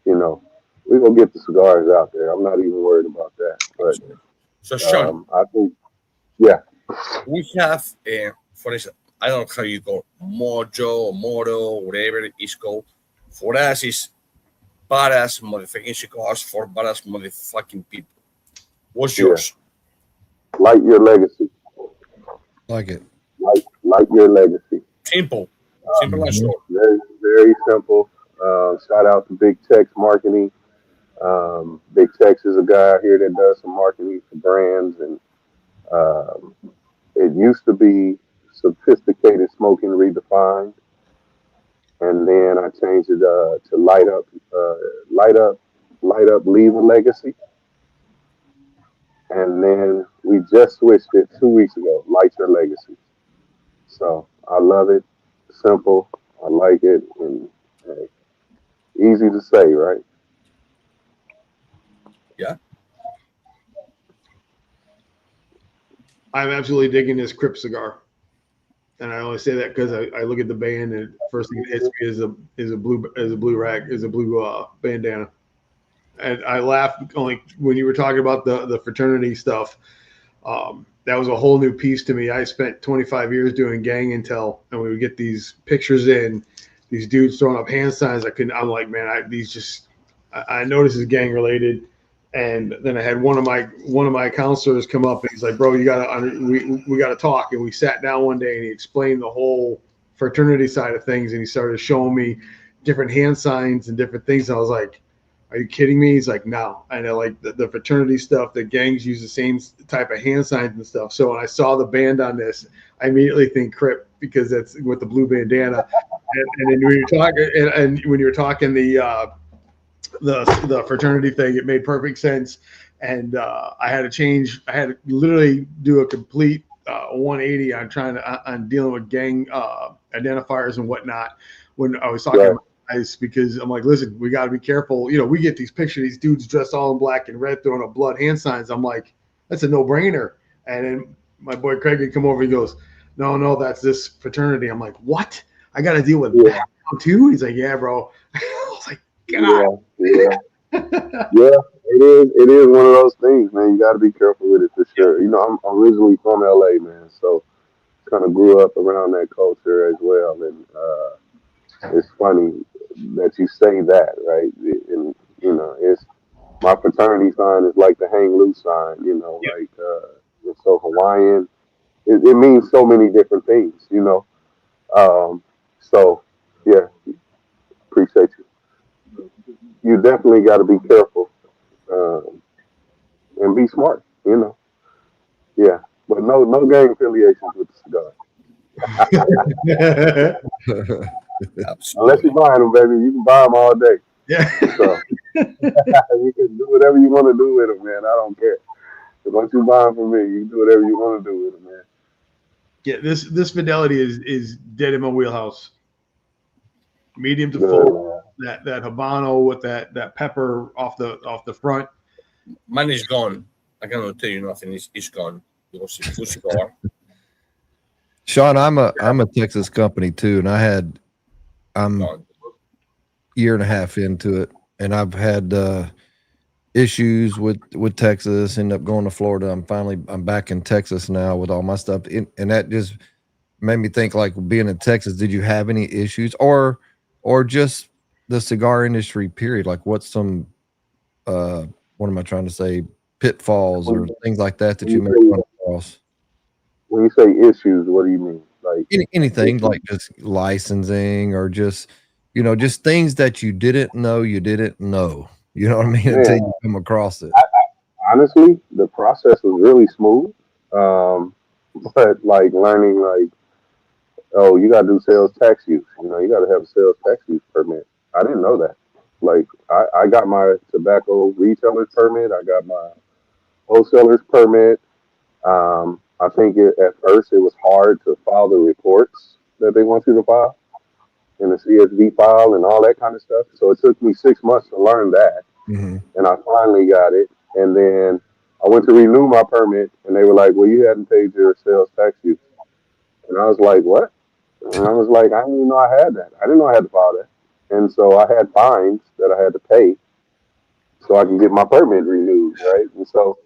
You know, we're going to get the cigars out there. I'm not even worried about that. But So, Sean, I think, yeah. we have, for instance, I don't know how you call Mojo or Moro, whatever it's called. For us, it's badass motherfucking cigars for badass motherfucking people. What's yours? Light your legacy. Like it. Light your legacy. Simple and short. Very, very simple. Shout out to Big Tex Marketing. Big Tex is a guy out here that does some marketing for brands, and it used to be sophisticated smoking redefined, and then I changed it to light up, leave a legacy, and then we just switched it 2 weeks ago, light your legacy. So I love it, simple, I like it, and easy to say, right? Yeah. I'm absolutely digging this Crip cigar, and I only say that because I look at the band, and first thing that hits me is a blue bandana, and I laughed only when you were talking about the fraternity stuff. That was a whole new piece to me. I spent 25 years doing gang intel, and we would get these pictures in, these dudes throwing up hand signs. I'm like, man, I know this is gang related. And then I had one of my counselors come up, and he's like, bro, we gotta talk. And we sat down one day, and he explained the whole fraternity side of things, and he started showing me different hand signs and different things. And I was like, are you kidding me? He's like, no. And I like the fraternity stuff, the gangs use the same type of hand signs and stuff. So when I saw the band on this, I immediately think Crip, because that's with the blue bandana. And then when you were talking the fraternity thing, it made perfect sense. And I had to literally do a complete 180 on dealing with gang identifiers and whatnot when I was talking about guys, because I'm like, listen, we got to be careful. We get these pictures, these dudes dressed all in black and red throwing up blood hand signs. I'm like, that's a no-brainer. And then my boy Craig would come over, he goes, no, that's this fraternity. I'm like, what? I got to deal with that now too? He's like, yeah, bro. I was like, God. Yeah. It is one of those things, man. You got to be careful with it for sure. You know, I'm originally from LA, man, so kind of grew up around that culture as well. And it's funny that you say that, right? And you know, it's my fraternity sign is like the hang loose sign. You know, Yeah. like it's so Hawaiian. It means so many different things. You know, so yeah, appreciate you. You definitely got to be careful um, and be smart. You know, yeah, but no gang affiliations with the cigar. Unless Absolutely. you're buying them, baby, you can buy them all day. Yeah. So you can do whatever you want to do with them, man. I don't care. Once you buy them from me, you can do whatever you want to do with them, man. Yeah, this fidelity is dead in my wheelhouse. Medium to Good, full, man. that habano with that pepper off the front. Mine is gone. I cannot tell you nothing. It's gone. Because it's full cigar. Sean, I'm a Texas company too, and I'm Gone. year and a half into it, and I've had issues with Texas. Ended up going to Florida. I'm back in Texas now with all my stuff, and that just made me think, like, being in Texas, did you have any issues, or just the cigar industry period? Like, what's some what am I trying to say, pitfalls or things like that When you you may say run across? when you say issues, what do you mean? Like Anything issues? like just licensing, or just, just things that you didn't know you know what I mean, until Man, you come across it. honestly, the process was really smooth. But like learning, like, oh, you got to do sales tax use. You know, you got to have a sales tax use permit. I didn't know that. Like, I got my tobacco retailer's permit. I got my wholesaler's permit. I think at first it was hard to file the reports that they want you to file in the CSV file and all that kind of stuff. So it took me 6 months to learn that, Hmm. and I finally got it. And then I went to renew my permit, and they were like, "Well, you hadn't paid your sales tax use." And I was like, "What?" And I was like, "I didn't even know I had that. I didn't know I had to file that." And so I had fines that I had to pay so I can get my permit renewed, right? And so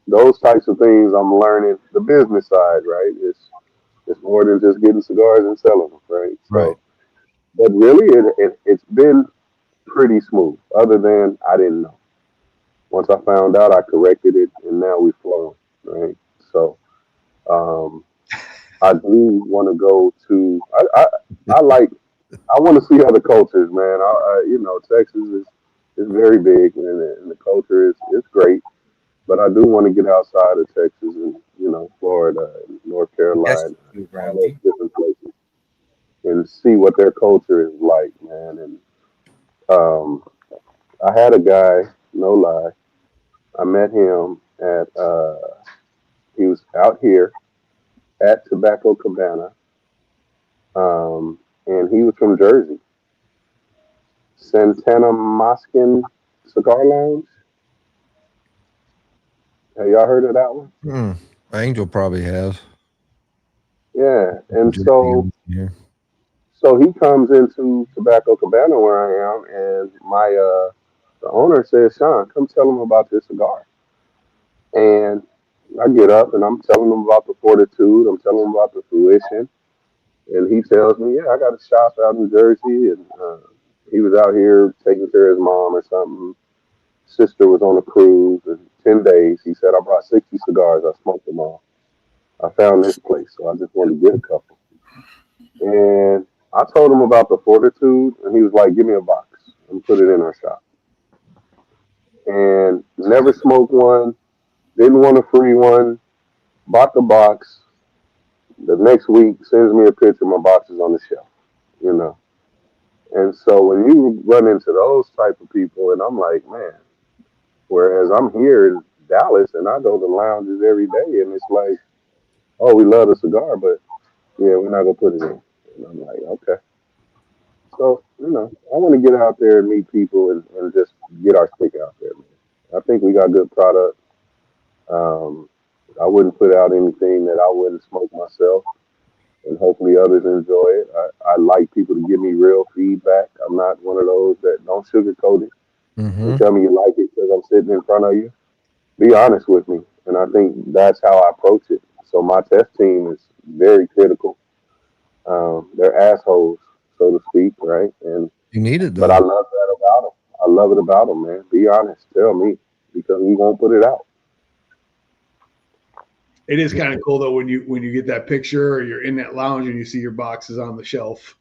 those types of things I'm learning the business side, right? It's more than just getting cigars and selling them, right? Right. So, but really, it's been pretty smooth. Other than I didn't know. Once I found out, I corrected it, and now we're flowing, right? So, um, I do want to go to. I like. I want to see other cultures, man. You know, Texas is very big, and the culture is great. But I do want to get outside of Texas and, you know, Florida and North Yes, Carolina, all those Brandy. different places, and see what their culture is like, man. And um, I had a guy, no lie, I met him at he was out here at Tobacco Cabana, and he was from Jersey, Santana Moskin Cigar Lounge. Have y'all heard of that one? Hmm. Angel probably has. Yeah, and so Here. so he comes into Tobacco Cabana where I am, and my the owner says, "Sean, come tell him about this cigar." And I get up and I'm telling him about the Fortitude. I'm telling him about the Fruition, and he tells me, "Yeah, I got a shop out in Jersey, and he was out here taking care of his mom or something. Sister was on a cruise, and 10 days. He said I brought 60 cigars. I smoked them all. I found this place, so I just wanted to get a couple." And I told him about the Fortitude, and he was like, "Give me a box and put it in our shop." And never smoked one, didn't want a free one, bought the box. The next week, sends me a picture, my box is on the shelf, you know. And so when you run into those type of people, and I'm like, man, whereas I'm here in Dallas and I go to lounges every day, and it's like, oh, we love the cigar, but yeah, we're not gonna put it in. And I'm like, okay. So, you know, I want to get out there and meet people and just get our stick out there, man. I think we got good product. Um, I wouldn't put out anything that I wouldn't smoke myself, and hopefully others enjoy it. I like people to give me real feedback. I'm not one of those that don't sugarcoat it. You tell me you like it because I'm sitting in front of you. Be honest with me, and I think that's how I approach it. So my test team is very critical. They're assholes, so to speak, right? And You need it but I though. love that about them. I love it about them, man. Be honest. Tell me because we won't put it out. It is kind of cool though when you get that picture or you're in that lounge and you see your boxes on the shelf.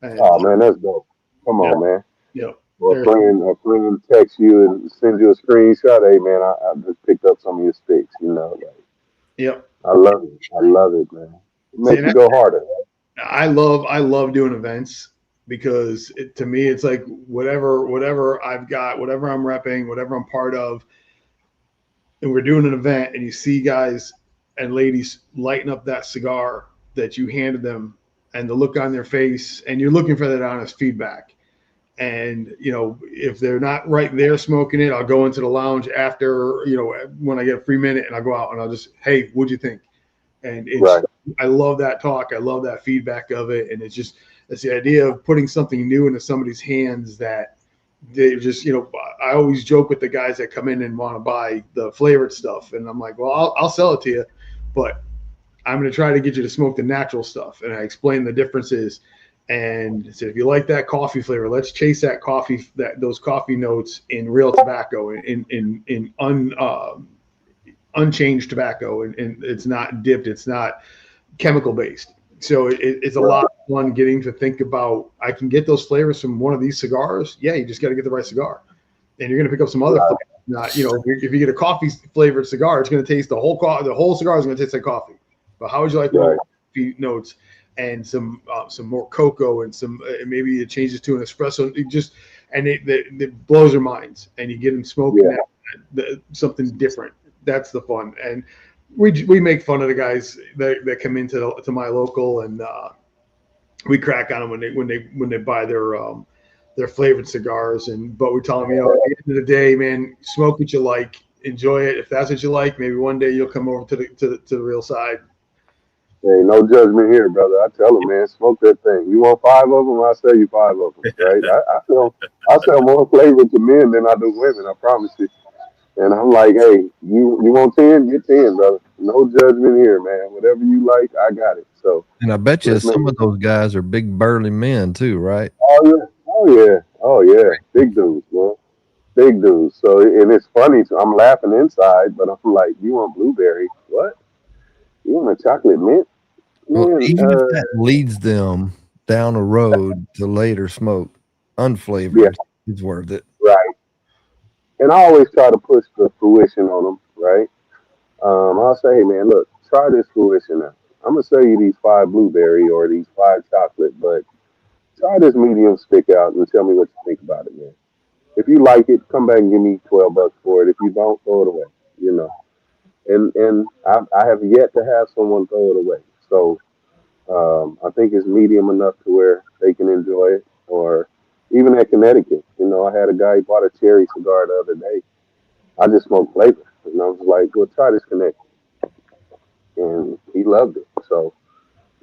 And, Oh man, that's dope. Come on, man. Yep. Or a friend text you and send you a screenshot. Hey man, I just picked up some of your sticks. You know, like, Yep. I love it. I love it, man. It makes you go harder. Right? I love doing events because to me it's like whatever I've got, whatever I'm repping, whatever I'm part of, and we're doing an event and you see guys and ladies lighting up that cigar that you handed them and the look on their face, and you're looking for that honest feedback. And, you know, if they're not right there smoking it, I'll go into the lounge after, you know, when I get a free minute, and I'll go out and I'll just, hey, what'd you think? And it's, Right. I love that talk. I love that feedback of it. And it's the idea of putting something new into somebody's hands that they just, you know, I always joke with the guys that come in and want to buy the flavored stuff. And I'm like, well, I'll sell it to you, but I'm going to try to get you to smoke the natural stuff. And I explain the differences. And so if you like that coffee flavor, let's chase that coffee, those coffee notes in real tobacco, in unchanged tobacco, and it's not dipped, it's not chemical based. So it's a lot of fun getting to think about, I can get those flavors from one of these cigars. Yeah, you just got to get the right cigar, and you're going to pick up some other flavors. Not, you know, if you get a coffee flavored cigar, it's going to taste the whole cigar is going to taste like coffee. But how would you like the coffee notes? And some more cocoa and some maybe it changes to an espresso. It blows their minds, and you get them smoking something different. That's the fun, and we make fun of the guys that come into my local, and we crack on them when they buy their flavored cigars. But we tell them, you know, at the end of the day, man, smoke what you like, enjoy it. If that's what you like, maybe one day you'll come over to the real side. Hey, no judgment here, brother. I tell them, man, smoke that thing. You want 5 of them? I'll sell you 5 of them, right? I sell more flavor to men than I do women, I promise you. And I'm like, hey, you want 10? Get 10, brother. No judgment here, man. Whatever you like, I got it. So, and I bet you some of those guys are big burly men too, right? Oh yeah, big dudes, man. Big dudes. So, and it's funny. So I'm laughing inside, but I'm like, you want blueberry? What? You want a chocolate mint? Well, even if that leads them down a road to later smoke unflavored, it's worth it. Right. And I always try to push the fruition on them, right? I'll say, hey, man, look, try this fruition out. I'm going to sell you these 5 blueberry or these 5 chocolate, but try this medium stick out and tell me what you think about it, man. If you like it, come back and give me $12 for it. If you don't, throw it away, you know. And I have yet to have someone throw it away. So I think it's medium enough to where they can enjoy it. Or even at Connecticut, you know, I had a guy who bought a cherry cigar the other day. I just smoked flavor. And I was like, well, try this Connecticut. And he loved it. So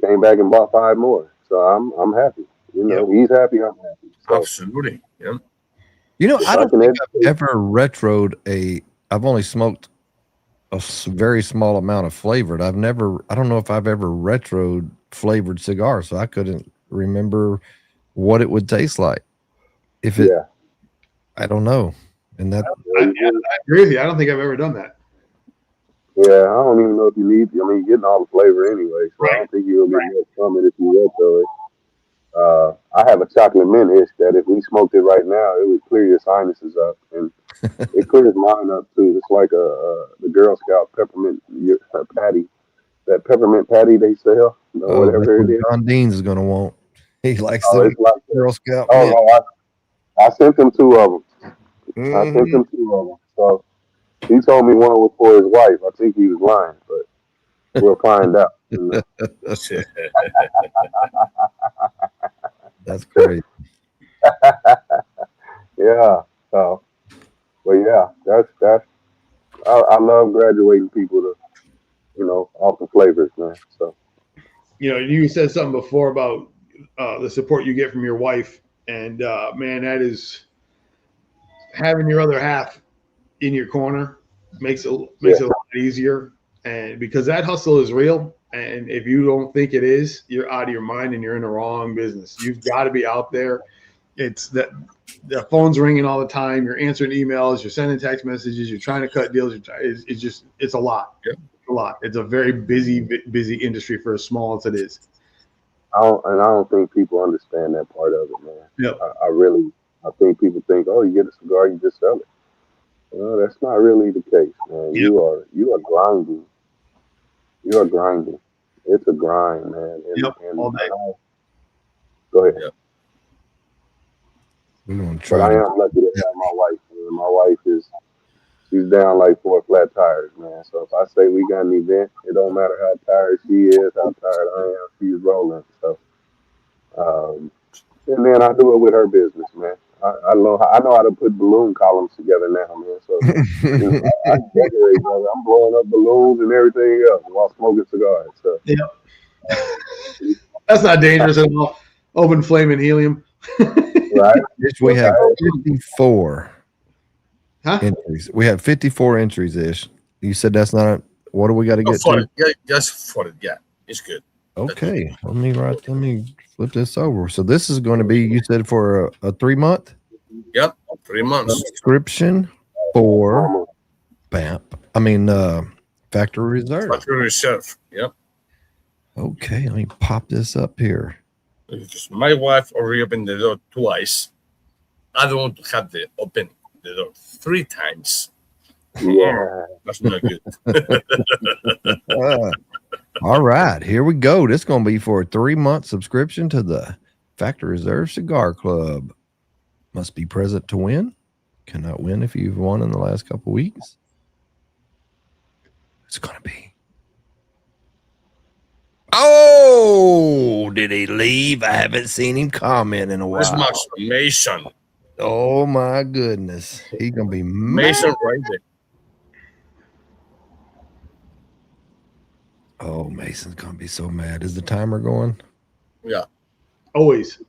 came back and bought 5 more. So I'm happy. You know, he's happy, I'm happy. So, absolutely. Yeah. You know, I don't think I've ever retroed I've only smoked a very small amount of flavored. I don't know if I've ever retroed flavored cigars, so I couldn't remember what it would taste like. I don't know. And that I agree with you. I don't think I've ever done that. Yeah, I don't even know if you need. I mean, you're getting all the flavor anyway, so I don't think you'll get much from it if you retro it. I have a chocolate mint ish that if we smoked it right now, it would clear your sinuses up, and it clears mine up too. It's like the Girl Scout peppermint patty, that peppermint patty they sell, whatever it is. John Dean's is gonna want. He likes the Girl Scout. I sent him 2 of them. I sent him 2 of them. So he told me one was for his wife. I think he was lying, but we'll find out. That's great. Yeah. So, but yeah, that's. I love graduating people to, you know, off the flavors, man. So, you know, you said something before about the support you get from your wife, and man, that is having your other half in your corner makes it a lot easier, and because that hustle is real. And if you don't think it is, you're out of your mind and you're in the wrong business. You've got to be out there. It's that the phone's ringing all the time. You're answering emails. You're sending text messages. You're trying to cut deals. It's a lot. Yeah. A lot. It's a very busy industry for as small as it is. I don't think people understand that part of it, man. Yep. I think people think, oh, you get a cigar, you just sell it. Well, that's not really the case, man. Yep. You are grinding. You are grinding. It's a grind, man. All day. Go ahead. Yep. We're gonna But try. I am lucky to have my wife. Man. My wife she's down like 4 flat tires, man. So if I say we got an event, it don't matter how tired she is, how tired I am, she's rolling. So, and then I do it with her business, man. I know how to put balloon columns together now, man. So I decorate, man. I'm blowing up balloons and everything else while smoking cigars. So. Yeah. That's not dangerous at all. Open flaming helium. Right. We have 54 entries. We have 54 entries ish. You said that's not what do we got to get to? Yeah, just for it. Yeah, it's good. Okay, let me flip this over. So this is going to be, you said, for a 3-month? Yep, 3 months. Subscription for Factory Reserve. Factory Reserve, yep. Okay, let me pop this up here. Because my wife already opened the door twice. I don't want to have the open the door 3 times. Yeah. That's not good. All right, here we go. This is going to be for a 3-month subscription to the Factory Reserve Cigar Club. Must be present to win. Cannot win if you've won in the last couple weeks. It's going to be. Oh, did he leave? I haven't seen him comment in a while. Where's Mason? Oh, my goodness. He's going to be Mason mad. right there. Oh, Mason's going to be so mad. Is the timer going? Yeah. Always.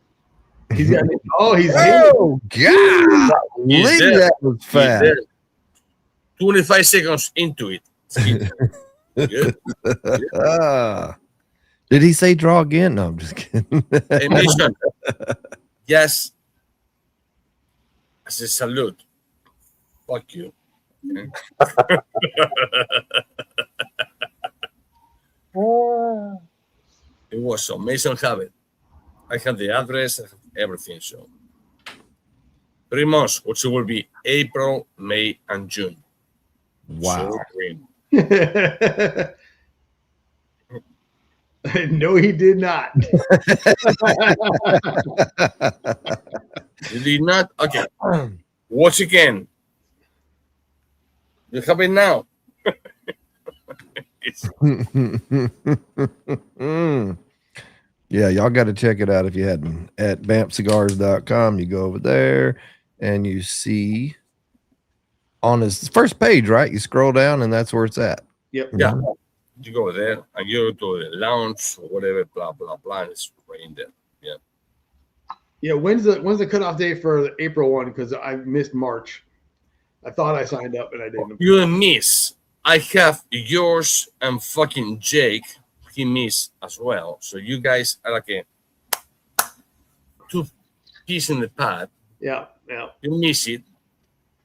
He's got it. Oh, he's Oh, God. He's Leave there. that was He's fast. there. 25 seconds into it. Good. Did he say draw again? No, I'm just kidding. Hey, Mason. Yes. As a salute. Fuck you. Okay. It was so. Mason have it. I have the address, I have everything. So 3 months, which will be April, May, and June. Wow. So green. No, he did not. You did not? Okay. Watch again. You have it now. Yeah, y'all got to check it out if you hadn't. At bampcigars.com, you go over there and you see on his first page, right? You scroll down and that's where it's at. Yep. Yeah. You go there and you go to the lounge or whatever, blah, blah, blah. And it's right in there. Yeah. Yeah. When's the cutoff date for April 1? Because I missed March. I thought I signed up and I didn't. You miss. I have yours and fucking Jake. He missed as well. So you guys are like a 2 piece in the pad. Yeah. Yeah. You miss it.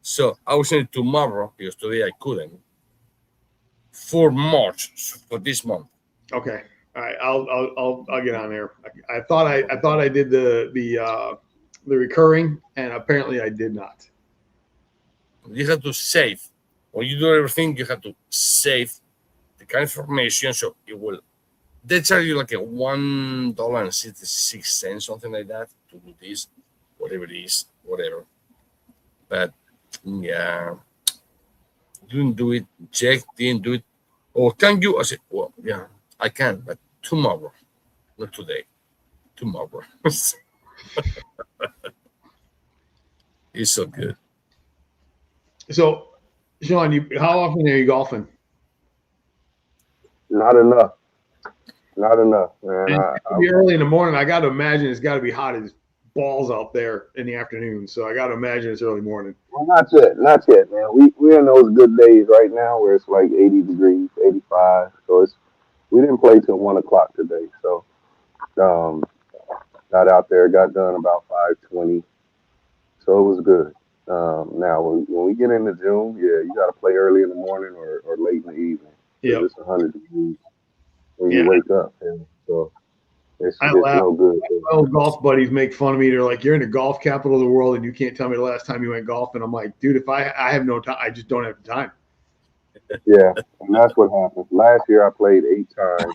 So I will send it tomorrow because today I couldn't. For March, for this month. Okay. All right. I'll get on there. I thought I did the recurring, and apparently I did not. You have to save. When you do everything, you have to save the kind of information. So it will. They charge you like a $1.66, something like that, to do this, whatever it is, whatever. But yeah, didn't do it. Jack didn't do it. Or can you? I said, well, yeah, I can, but tomorrow, not today. Tomorrow. It's so good. So, Sean, how often are you golfing? Not enough. Not enough, man. It'll be early in the morning. I got to imagine it's got to be hot as balls out there in the afternoon. So I got to imagine it's early morning. Well, not yet, man. We're in those good days right now where it's like 80 degrees, 85. So we didn't play till 1 o'clock today. So got out there, got done about 5:20. So it was good. Now when we get into June, yeah, you got to play early in the morning or late in the evening. Yeah, it's 100 degrees when you wake up, and so it's I just laugh. no good. My old golf buddies make fun of me. They're like, "You're in the golf capital of the world, and you can't tell me the last time you went golfing." I'm like, "Dude, if I have no time, I just don't have the time." Yeah, and that's what happened. Last year I played 8 times.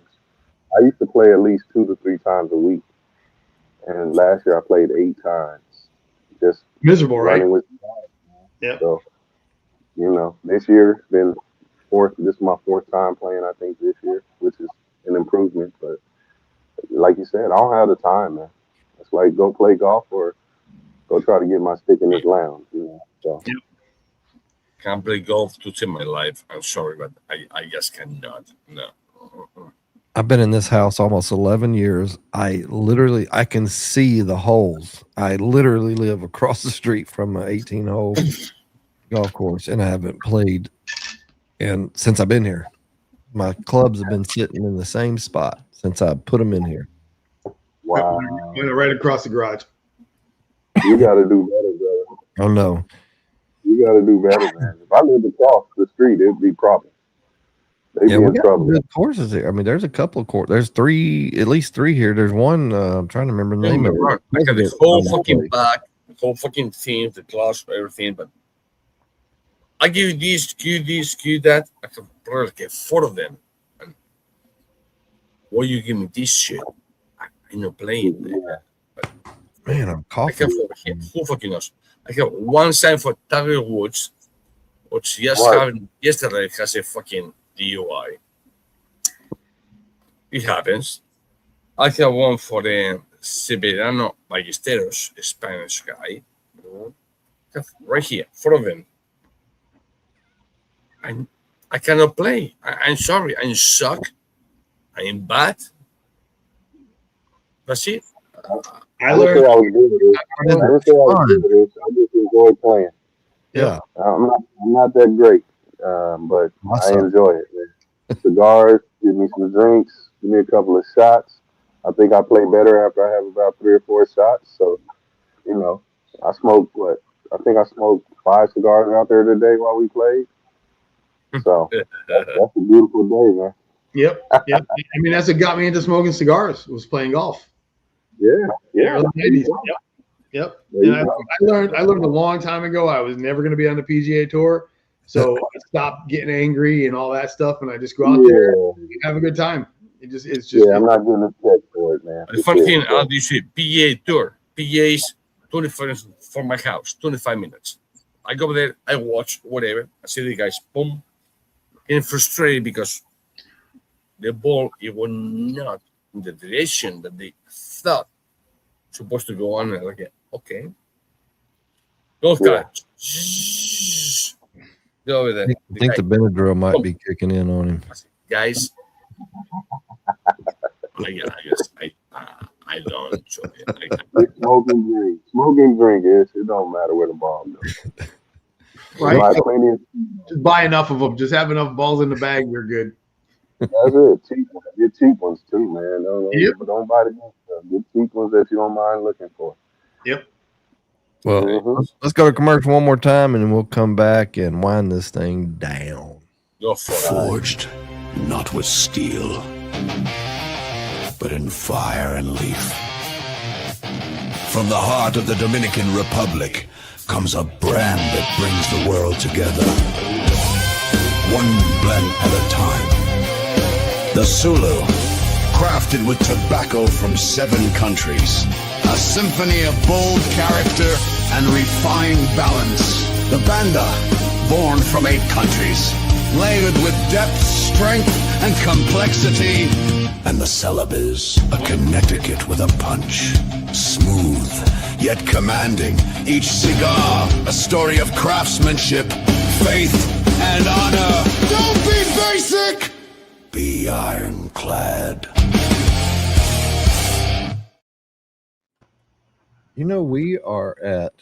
I used to play at least 2 to 3 times a week, and last year I played 8 times. Just Miserable, right? running with. Yeah. So, this year it's been fourth. This is my 4th time playing, I think, this year, which is an improvement. But like you said, I don't have the time, man. It's like go play golf or go try to get my stick in this lounge. So. Yep. Can't play golf to save my life. I'm sorry, but I just cannot. No. I've been in this house almost 11 years. I can see the holes. I literally live across the street from an 18-hole golf course, and I haven't played. And since I've been here, my clubs have been sitting in the same spot since I put them in here. Wow. Right across the garage. You got to do better, brother. Oh, no. You got to do better, man. If I lived across the street, it'd be problems. They'd be in trouble. Good courses here. I mean, there's a couple of courses. There's at least 3 here. There's one. I'm trying to remember the name of it. I got this whole fucking back, the whole fucking theme, the class, everything. But I give you this, give you that. I can probably get 4 of them. And why you give me this shit? I'm not playing. Man, I'm coughing. Who fucking knows? I have one sign for Tiger Woods, which yesterday has a fucking DUI. It happens. I have one for the Severano Ballesteros, Spanish guy. Right here, 4 of them. I cannot play. I'm sorry. I suck. I am bad. That's it. I learned. I just enjoy playing. Yeah. I'm not that great, but I enjoy it, man. Cigars, give me some drinks, give me a couple of shots. I think I play better after I have about 3 or 4 shots. So, I smoked I think I smoked 5 cigars out there today while we played. So that's a beautiful day, man. Yep. I mean, that's what got me into smoking cigars, was playing golf. Yeah. Yep. And I learned a long time ago I was never going to be on the PGA Tour, so I stopped getting angry and all that stuff, and I just go out there and have a good time. It's just. Yeah, I'm not getting a check for it, man. The funny thing, how do you say PGA Tour? PGA is 25 from my house, 25 minutes. I go there, I watch whatever. I see the guys, boom, getting frustrated because the ball it was not in the direction that they thought supposed to go on. And like, okay, golf guys, go over there. I think the Benadryl might be kicking in on him, guys. I don't enjoy it. Smoking drink. It don't matter where the ball goes. Right? Just buy enough of them. Just have enough balls in the bag. You're good. That's it. Get cheap ones too, man. Don't buy the good stuff. Get cheap ones that you don't mind looking for. Yep. Well, let's go to commercial one more time, and then we'll come back and wind this thing down. Go for it. Forged not with steel, but in fire and leaf. From the heart of the Dominican Republic comes a brand that brings the world together. One blend at a time. The Sulu, crafted with tobacco from 7 countries. A symphony of bold character and refined balance. The Banda, born from 8 countries. Layered with depth, strength, and complexity. And the Celebes, a Connecticut with a punch. Smooth, yet commanding. Each cigar, a story of craftsmanship, faith, and honor. Don't be basic! Be ironclad. We are at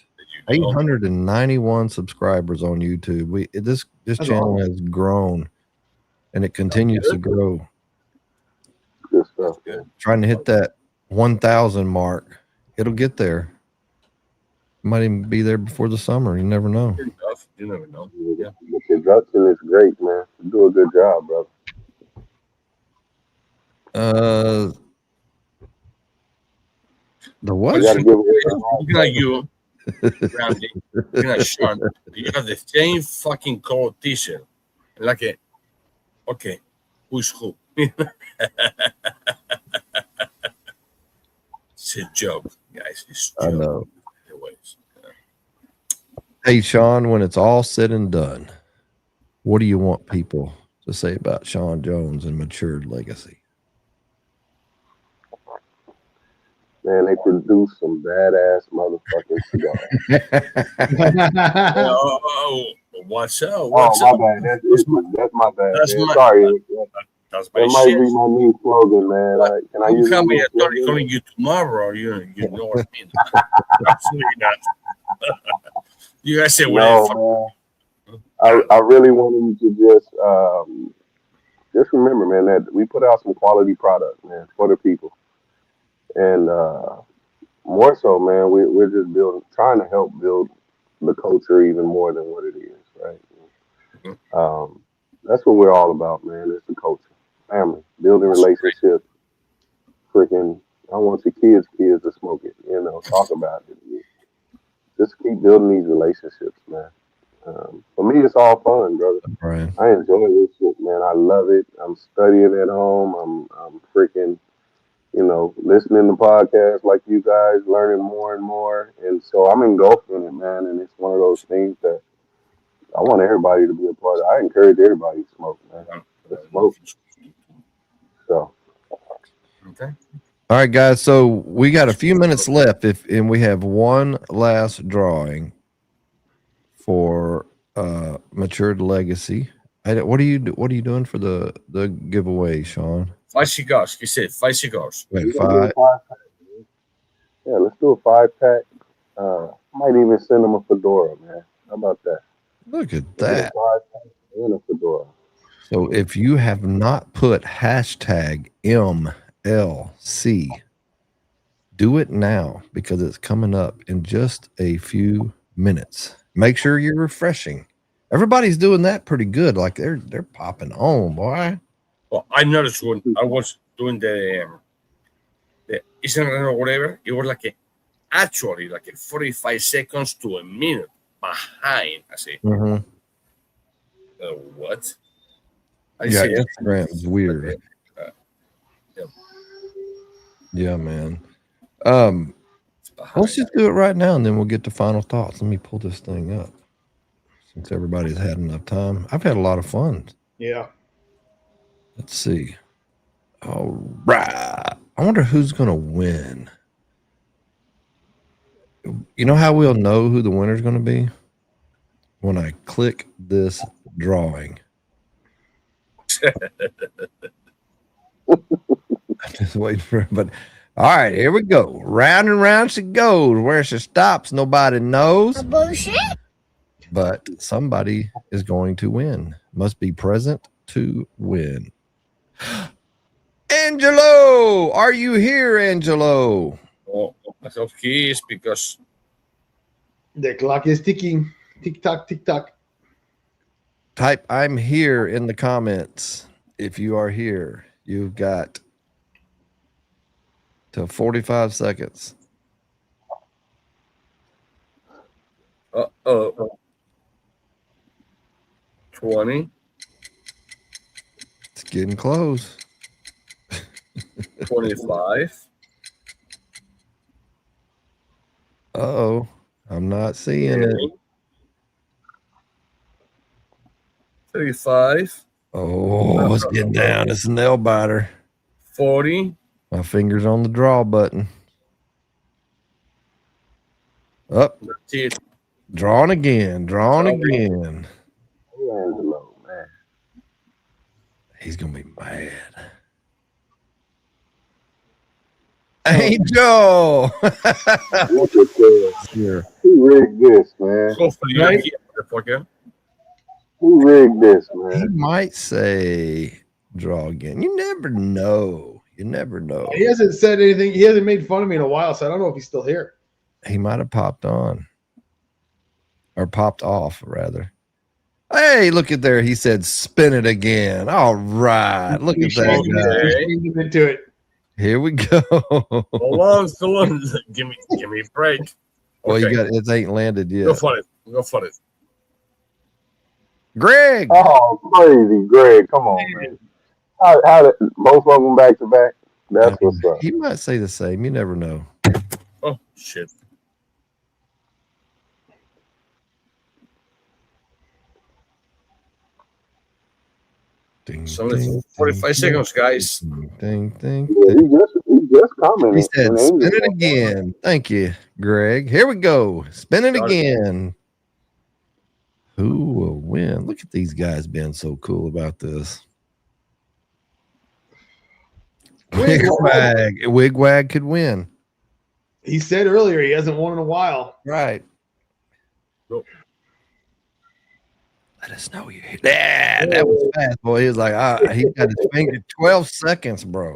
891 subscribers on YouTube. This That's channel awesome. has grown, and it continues to grow. Good stuff, man. Trying to hit that 1,000 mark. It'll get there. Might even be there before the summer. You never know. You never know. Yeah. The production is great, man. You do a good job, brother. The what? You gotta give it Looking at you, Randy, looking at Sean, you have the same fucking color t-shirt. Like a, okay, who's who? It's a joke, guys. It's a joke. I know. Anyways, Hey, Sean, when it's all said and done, what do you want people to say about Sean Jones and Matured Legacy? Man, they produce some badass motherfucking cigars. What's up? Oh, What's my up? bad. That's my bad. That's Man. my- Sorry. That's my That might shit. be my new slogan, man. Can I use Come my here, new Tony slogan? calling you tomorrow. You know what I mean? Absolutely not. You guys say whatever. No, man. I really want them to just remember, man, that we put out some quality product, man, for the people. And more so, man, we're just trying to help build the culture even more than what it is, right? That's what we're all about, man. It's the culture, family, building relationships. Freaking, I want your kids to smoke it, talk about it. Just keep building these relationships, man. For me, it's all fun, brother. Brian. I enjoy this shit, man. I love it. I'm studying at home. I'm freaking, listening to podcasts like you guys, learning more and more. And so I'm engulfing it, man. And it's one of those things that I want everybody to be a part of. I encourage everybody to smoke, man. Let's smoke. So. Okay. All right, guys. So we got a few minutes left, and we have one last drawing for Matured Legacy. What are you doing for the giveaway, Sean? 5 cigars. He said 5 cigars. Wait, Let's 5. do a 5-pack, man. Yeah, let's do a 5-pack. Might even send them a fedora, man. How about that? Look at Let's do a that. 5-pack and a fedora. So if you have not put hashtag MLC, do it now because it's coming up in just a few minutes. Make sure you're refreshing. Everybody's doing that pretty good. Like they're popping on, boy. Well, I noticed when I was doing the Instagram or whatever, it was actually like a 45 seconds to a minute behind. I say, what? Yeah, Instagram is weird. Yeah. Yeah, man. Let's just do it right now, and then we'll get to final thoughts. Let me pull this thing up since everybody's had enough time. I've had a lot of fun. Yeah. Let's see. All right. I wonder who's going to win. You know how we'll know who the winner's going to be? When I click this drawing. I'm just waiting for it. But all right, here we go. Round and round she goes. Where she stops, nobody knows. Bullshit. But somebody is going to win. Must be present to win. Angelo, are you here, Angelo? Oh, I hope he is because The clock is ticking. Tick tock, tick tock. Type I'm here in the comments. If you are here, you've got till 45 seconds. 20. It's getting close. 25. Uh-oh. I'm not seeing it. 35. Oh, it's getting down. It's a nail biter. 40. My finger's on the draw button. Up. That's it. Drawing again. Drawing again. Angelo, man. He's going to be mad. Angel. Look at this. Here. Who rigged this, man? Hopefully you're Right? here, motherfucker. Who rigged this, He man? might say draw again. You never know. You never know. He hasn't said anything. He hasn't made fun of me in a while, so I don't know if he's still here. He might have popped on. Or popped off, rather. Hey, look at there. He said spin it again. All right. Look at that guy. He's bringing into it. Here we go. Hold on. Give me a break. Well, Okay. you got it ain't landed yet. Go for it. Greg. Oh, crazy, Greg! Come on, man. How did both of them back to back? That's what's up. He might say the same. You never know. Oh shit. Ding, So it's ding, 45 ding, seconds, guys. Ding, ding, Yeah, ding. he just commented. He said, when spin Angel it again. Thank you, Greg. Here we go. Spin it Got it. again. Who will win? Look at these guys being so cool about this. Wigwag. Wigwag could win. He said earlier he hasn't won in a while. Right. Go. Let us know you're here. Yeah, that was fast, boy. He was like, he got his finger. 12 seconds, bro.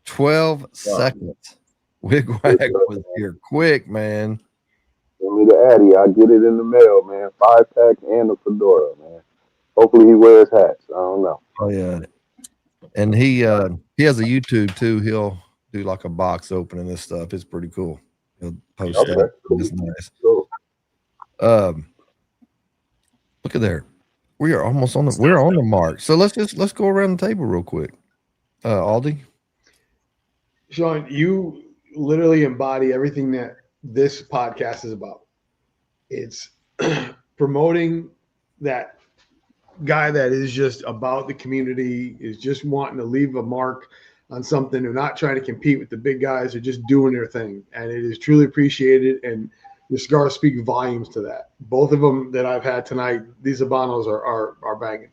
12 seconds. Wigwag was here quick, man. Send me the Addy. I get it in the mail, man. 5-pack and a fedora, man. Hopefully he wears hats. I don't know. Oh yeah. And he has a YouTube too. He'll do like a box opening this stuff. It's pretty cool. He'll post Okay, that. cool. It's nice. Cool. Look at there. We are almost on the mark. So let's go around the table real quick. Aldi. Sean, you literally embody everything that this podcast is about. It's promoting that guy that is just about the community, is just wanting to leave a mark on something. They're not trying to compete with the big guys. They're just doing their thing. And it is truly appreciated. And the cigars speak volumes to that. Both of them that I've had tonight, these Habanos are banging.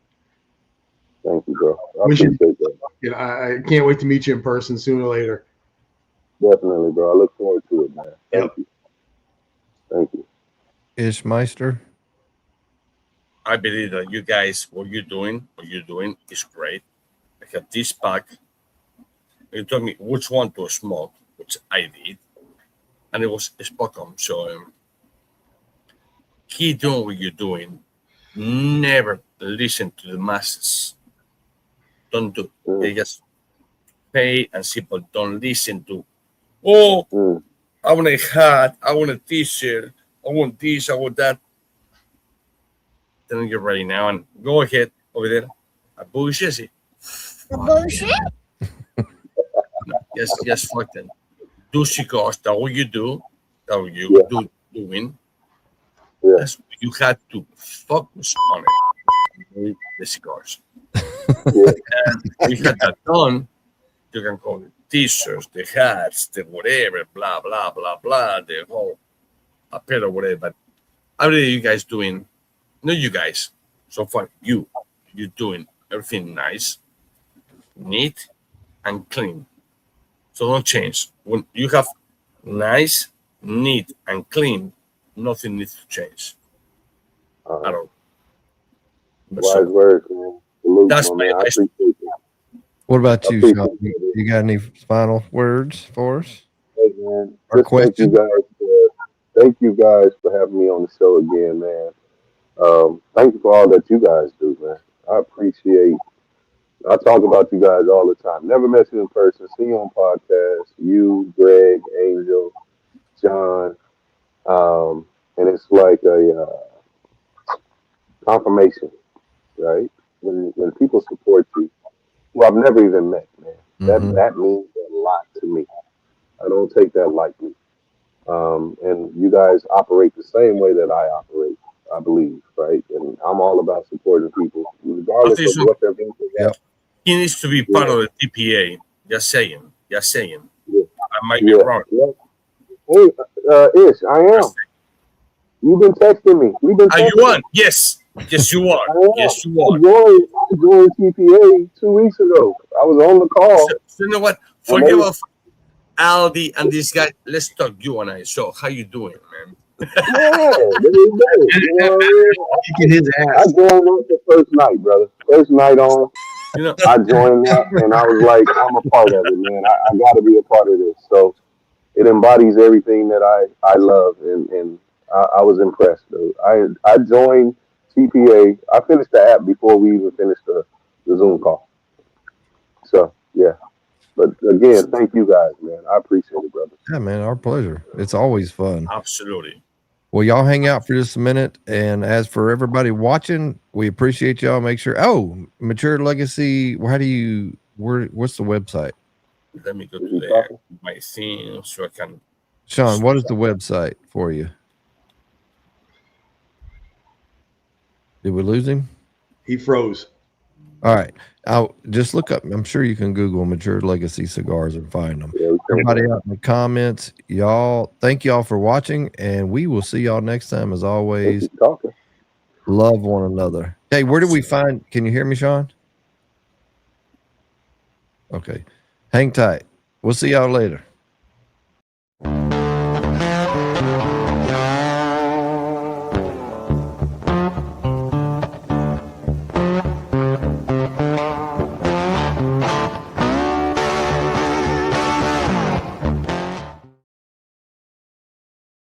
Thank you, bro. I We should- appreciate that. You know, I can't wait to meet you in person sooner or later. Definitely, bro. I look forward to it, man. Thank you. Thank you. Ishmeister. I believe that you guys, what you're doing is great. I have this pack. You told me which one to smoke, which I did, and it was spot on. So keep doing what you're doing. Never listen to the masses. Don't do. They just pay and simple. Don't listen to. Oh, I want a hat. I want a T-shirt. I want this. I want that. Then you're ready now and go ahead over there. A bullshit. Bullshit? No, just fuck them. Do cigars. That's what you do. That's what you do doing. Yeah. That's what you had to focus on it. The cigars. Yeah. And we had that done. You can call it T-shirts, the hats, the whatever, blah blah blah blah, the whole apparel, whatever. But I believe you guys doing. Not you guys. So far, you're doing everything nice, neat, and clean. So don't change. When you have nice, neat, and clean, nothing needs to change at all. But Wise so, words, man. Salute, That's my my man. I advice. appreciate that. What about you, appreciate Sean? You got any final words for us? Hey, man. Or Just question? Thank you guys for having me on the show again, man. Thank you for all that you guys do, man. I appreciate. I talk about you guys all the time. Never met you in person. See you on podcasts. You, Greg, Angel, John, and it's like a confirmation, right? When people support you, well, I've never even met, man. That means a lot to me. I don't take that lightly. And you guys operate the same way that I operate, I believe, right? And I'm all about supporting people, regardless of what they're doing. he needs to be part of the TPA. Just saying. Yeah. I might be wrong. Yeah. Hey, Ish, I am. You've been texting me. We've been Are texting. you on? Yes. Yes, you are. Yes, you are. I joined TPA 2 weeks ago. I was on the call. So you know what? Forget about Aldi and this guy. Let's talk you and I. So how you doing, man? Yeah, there you go. You know what I Kicking his mean? I ass. joined up the first night, brother. First night on, You know, I joined up and I was like, I'm a part of it, man. I got to be a part of this. So it embodies everything that I love, and I was impressed. Dude. I joined TPA. I finished the app before we even finished the Zoom call. So yeah, but again, thank you guys, man. I appreciate it, brother. Yeah, man, our pleasure. It's always fun. absolutely. Well, y'all hang out for just a minute. And as for everybody watching, we appreciate y'all. Make sure. Oh, Matured Legacy. How do you? What's the website? Let me go Is to he talking? my thing so I can. Sean, what is the website for you? Did we lose him? He froze. All right. I'll just look up. I'm sure you can Google Matured Legacy Cigars and find them. Yeah, we Everybody out in the comments, y'all, thank y'all for watching, and we will see y'all next time. As always, keep talking. love one another. Hey, where did we find? Can you hear me, Sean? Okay. Hang tight. We'll see y'all later.